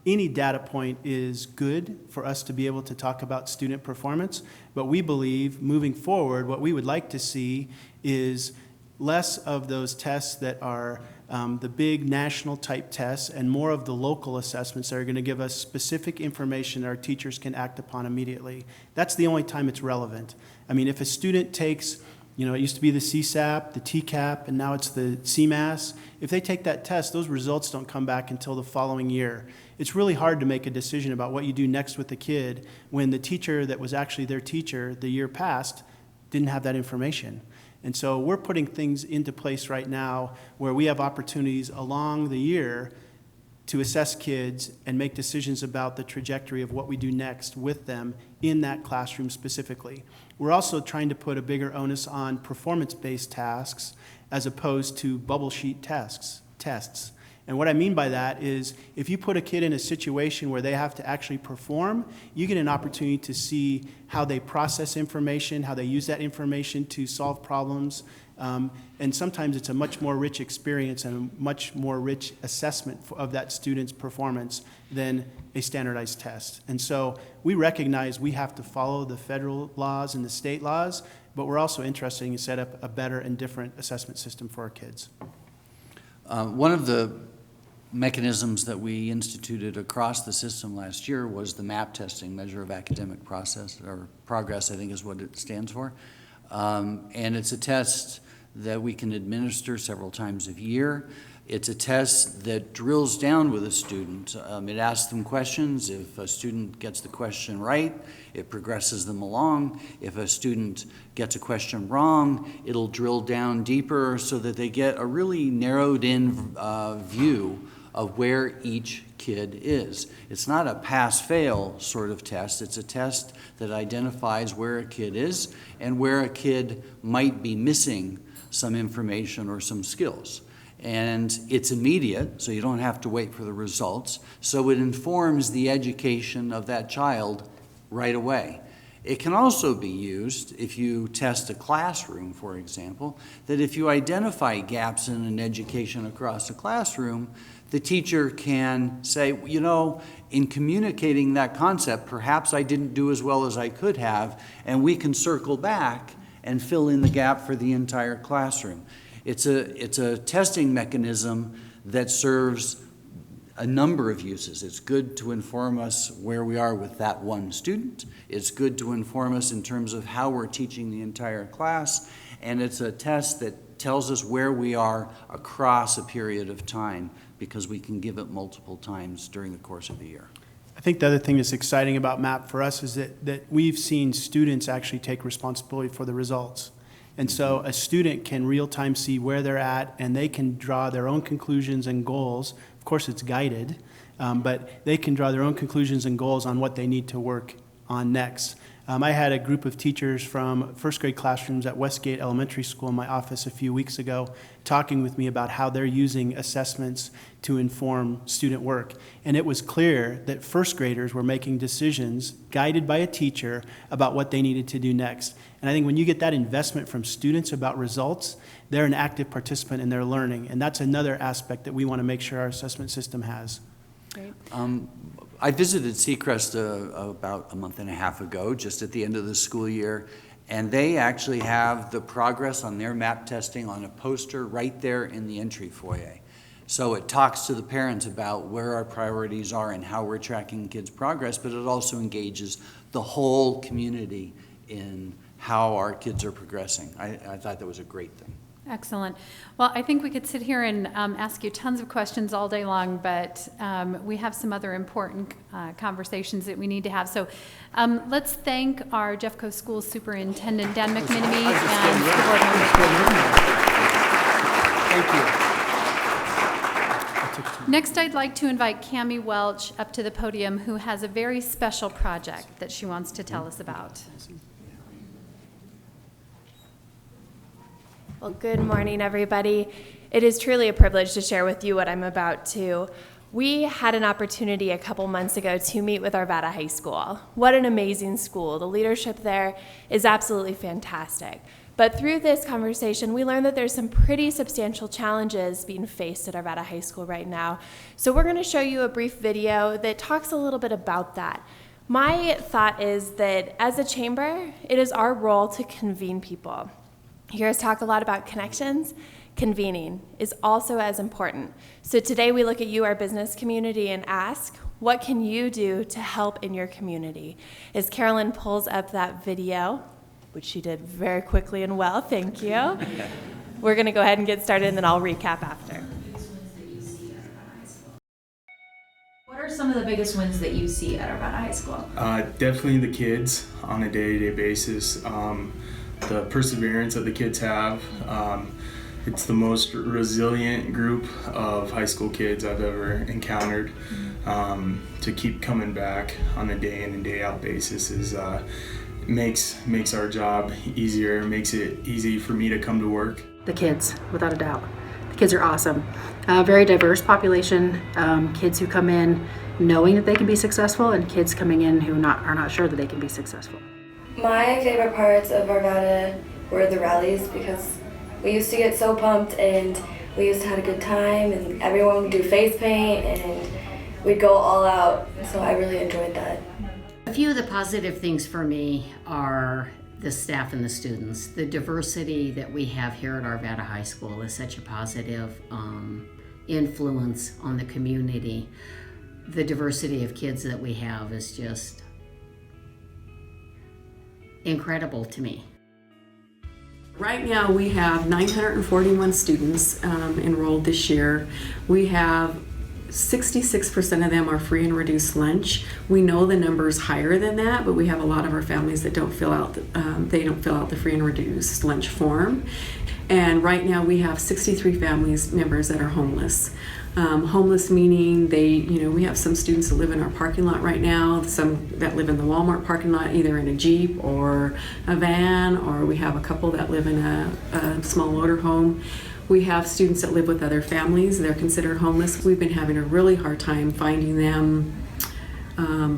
Any data point is good for us to be able to talk about student performance, but we believe moving forward, what we would like to see is less of those tests that are the big national type tests and more of the local assessments that are going to give us specific information that our teachers can act upon immediately. That's the only time it's relevant. I mean, if a student takes, it used to be the CSAP, the TCAP, and now it's the CMAS. If they take that test, those results don't come back until the following year. It's really hard to make a decision about what you do next with the kid when the teacher that was actually their teacher the year past didn't have that information. And so we're putting things into place right now where we have opportunities along the year to assess kids and make decisions about the trajectory of what we do next with them in that classroom specifically. We're also trying to put a bigger onus on performance-based tasks as opposed to bubble sheet tests. And what I mean by that is if you put a kid in a situation where they have to actually perform, you get an opportunity to see how they process information, how they use that information to solve problems. And sometimes it's a much more rich experience and a much more rich assessment of that student's performance than a standardized test. And so we recognize we have to follow the federal laws and the state laws, but we're also interested in set up a better and different assessment system for our kids. One of the mechanisms that we instituted across the system last year was the MAP testing, Measure of Academic Process, or Progress, I think is what it stands for. And it's a test that we can administer several times a year. It's a test that drills down with a student. It asks them questions. If a student gets the question right, it progresses them along. If a student gets a question wrong, it'll drill down deeper so that they get a really narrowed-in view of where each kid is. It's not a pass-fail sort of test. It's a test that identifies where a kid is and where a kid might be missing some information or some skills. And it's immediate, so you don't have to wait for the results. So it informs the education of that child right away. It can also be used if you test a classroom, for example, that if you identify gaps in an education across a classroom, the teacher can say, in communicating that concept, perhaps I didn't do as well as I could have, and we can circle back and fill in the gap for the entire classroom. It's a testing mechanism that serves a number of uses. It's good to inform us where we are with that one student. It's good to inform us in terms of how we're teaching the entire class. And it's a test that tells us where we are across a period of time because we can give it multiple times during the course of the year. I think the other thing that's exciting about MAP for us is that we've seen students actually take responsibility for the results. And so a student can real-time see where they're at, and they can draw their own conclusions and goals. Of course, it's guided, but they can draw their own conclusions and goals on what they need to work on next. I had a group of teachers from first grade classrooms at Westgate Elementary School in my office a few weeks ago talking with me about how they're using assessments to inform student work. And it was clear that first graders were making decisions guided by a teacher about what they needed to do next. And I think when you get that investment from students about results, they're an active participant in their learning. And that's another aspect that we want to make sure our assessment system has. Great. I visited Seacrest about a month and a half ago, just at the end of the school year, and they actually have the progress on their MAP testing on a poster right there in the entry foyer. So it talks to the parents about where our priorities are and how we're tracking kids' progress, but it also engages the whole community in how our kids are progressing. I thought that was a great thing. Excellent. Well, I think we could sit here and ask you tons of questions all day long, but we have some other important conversations that we need to have. So let's thank our Jeffco Schools Superintendent, Dan McMenemy, and the board members. Thank you. Next, I'd like to invite Cammie Welch up to the podium, who has a very special project that she wants to tell us about. Well, good morning, everybody. It is truly a privilege to share with you what I'm about to. We had an opportunity a couple months ago to meet with Arvada High School. What an amazing school. The leadership there is absolutely fantastic. But through this conversation, we learned that there's some pretty substantial challenges being faced at Arvada High School right now. So we're going to show you a brief video that talks a little bit about that. My thought is that as a chamber, it is our role to convene people. You hear us talk a lot about connections. Convening is also as important. So today we look at you, our business community, and ask, what can you do to help in your community? As Carolyn pulls up that video, which she did very quickly and well, thank you. We're going to go ahead and get started, and then I'll recap after. What are some of the biggest wins that you see at Arvada High School? Definitely the kids on a day-to-day basis. The perseverance that the kids have. It's the most resilient group of high school kids I've ever encountered. To keep coming back on a day in and day out basis is makes our job easier, makes it easy for me to come to work. The kids, without a doubt. The kids are awesome. Very diverse population. Kids who come in knowing that they can be successful, and kids coming in who are not sure that they can be successful. My favorite parts of Arvada were the rallies, because we used to get so pumped and we used to have a good time, and everyone would do face paint and we'd go all out, so I really enjoyed that. A few of the positive things for me are the staff and the students. The diversity that we have here at Arvada High School is such a positive influence on the community. The diversity of kids that we have is just incredible to me. Right now we have 941 students enrolled this year. We have 66% of them are free and reduced lunch. We know the number is higher than that, but we have a lot of our families that don't fill out the free and reduced lunch form. And right now we have 63 families members that are homeless. Homeless meaning we have some students that live in our parking lot right now, some that live in the Walmart parking lot, either in a Jeep or a van, or we have a couple that live in a small motorhome. We have students that live with other families. They're considered homeless. We've been having a really hard time finding them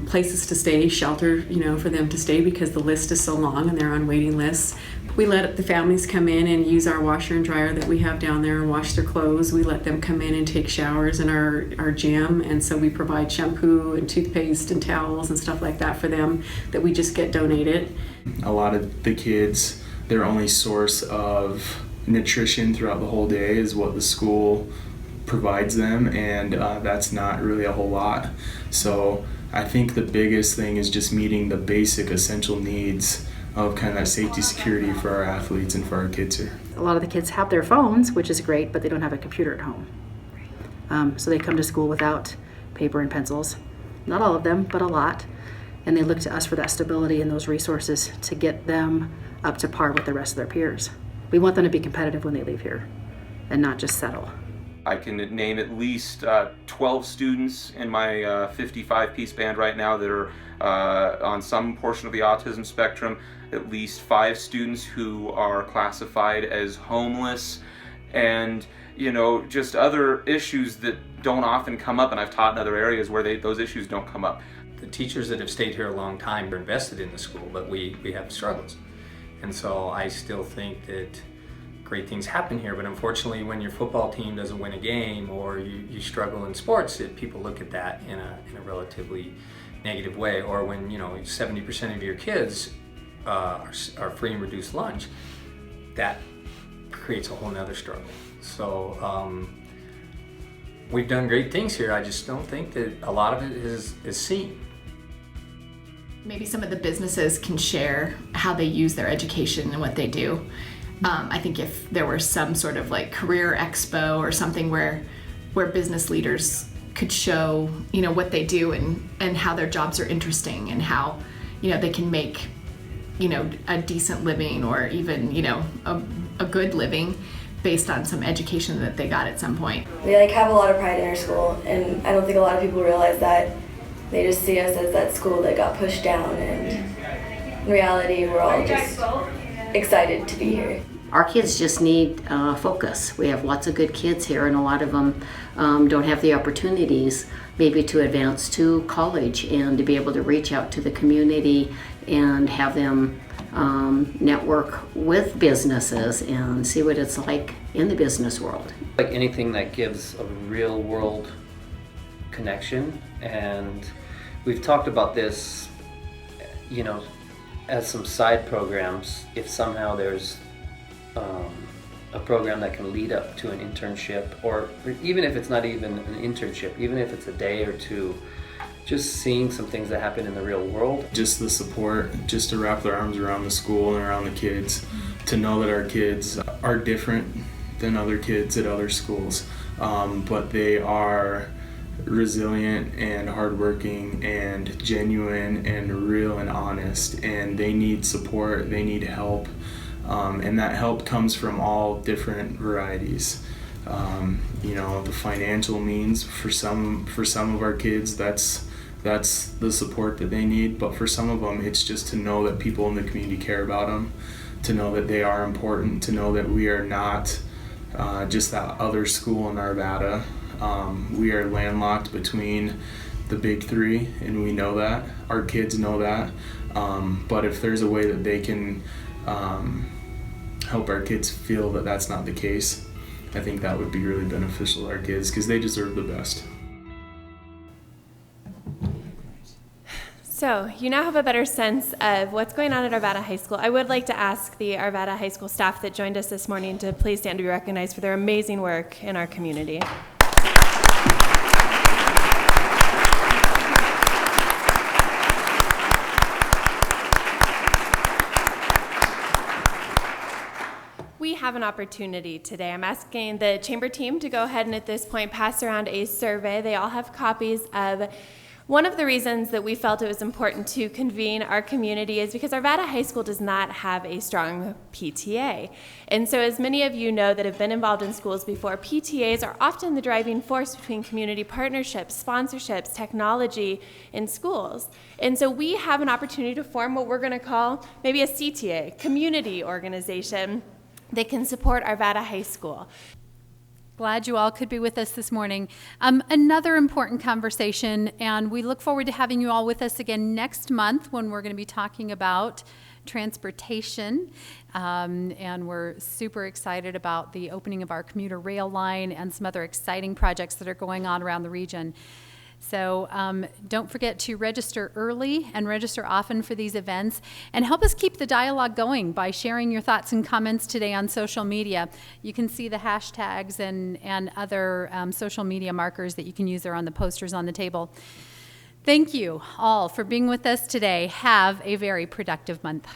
places to stay, shelter, for them to stay, because the list is so long and they're on waiting lists. We let the families come in and use our washer and dryer that we have down there and wash their clothes. We let them come in and take showers in our gym, and so we provide shampoo and toothpaste and towels and stuff like that for them that we just get donated. A lot of the kids, their only source of nutrition throughout the whole day is what the school provides them, and that's not really a whole lot. So I think the biggest thing is just meeting the basic essential needs of kind of that safety security for our athletes and for our kids here. A lot of the kids have their phones, which is great, but they don't have a computer at home. So they come to school without paper and pencils. Not all of them, but a lot. And they look to us for that stability and those resources to get them up to par with the rest of their peers. We want them to be competitive when they leave here and not just settle. I can name at least 12 students in my 55-piece band right now that are on some portion of the autism spectrum, at least 5 students who are classified as homeless, and just other issues that don't often come up, and I've taught in other areas where those issues don't come up. The teachers that have stayed here a long time are invested in the school, but we have struggles. And so I still think that great things happen here, but unfortunately when your football team doesn't win a game or you struggle in sports, people look at that in a relatively negative way. Or when 70% of your kids are free and reduced lunch, that creates a whole nother struggle. So we've done great things here. I just don't think that a lot of it is seen. Maybe some of the businesses can share how they use their education and what they do. I think if there were some sort of like career expo or something where business leaders could show, what they do and how their jobs are interesting and how, they can make, a decent living or even, a good living based on some education that they got at some point. We have a lot of pride in our school, and I don't think a lot of people realize that. They just see us as that school that got pushed down, and in reality, we're all just excited to be here. Our kids just need focus. We have lots of good kids here, and a lot of them don't have the opportunities maybe to advance to college and to be able to reach out to the community and have them network with businesses and see what it's like in the business world. Like anything that gives a real world connection, and we've talked about this, as some side programs. If somehow there's a program that can lead up to an internship, or even if it's not even an internship, even if it's a day or two, just seeing some things that happen in the real world. Just the support, just to wrap their arms around the school and around the kids, to know that our kids are different than other kids at other schools, but they are resilient and hardworking and genuine and real and honest, and they need support, they need help, and that help comes from all different varieties. The financial means for some of our kids, that's the support that they need, but for some of them it's just to know that people in the community care about them, to know that they are important, to know that we are not just that other school in Arvada. We are landlocked between the big three, and we know that. Our kids know that. But if there's a way that they can help our kids feel that that's not the case, I think that would be really beneficial to our kids, because they deserve the best. So you now have a better sense of what's going on at Arvada High School. I would like to ask the Arvada High School staff that joined us this morning to please stand to be recognized for their amazing work in our community. We have an opportunity today. I'm asking the chamber team to go ahead and at this point pass around a survey. They all have copies of one of the reasons that we felt it was important to convene our community is because Arvada High School does not have a strong PTA. And so as many of you know that have been involved in schools before, PTAs are often the driving force between community partnerships, sponsorships, technology in schools. And so we have an opportunity to form what we're going to call maybe a CTA, community organization, that can support Arvada High School. Glad you all could be with us this morning. Another important conversation, and we look forward to having you all with us again next month when we're going to be talking about transportation. And we're super excited about the opening of our commuter rail line and some other exciting projects that are going on around the region. So don't forget to register early and register often for these events, and help us keep the dialogue going by sharing your thoughts and comments today on social media. You can see the hashtags and other social media markers that you can use there on the posters on the table. Thank you all for being with us today. Have a very productive month.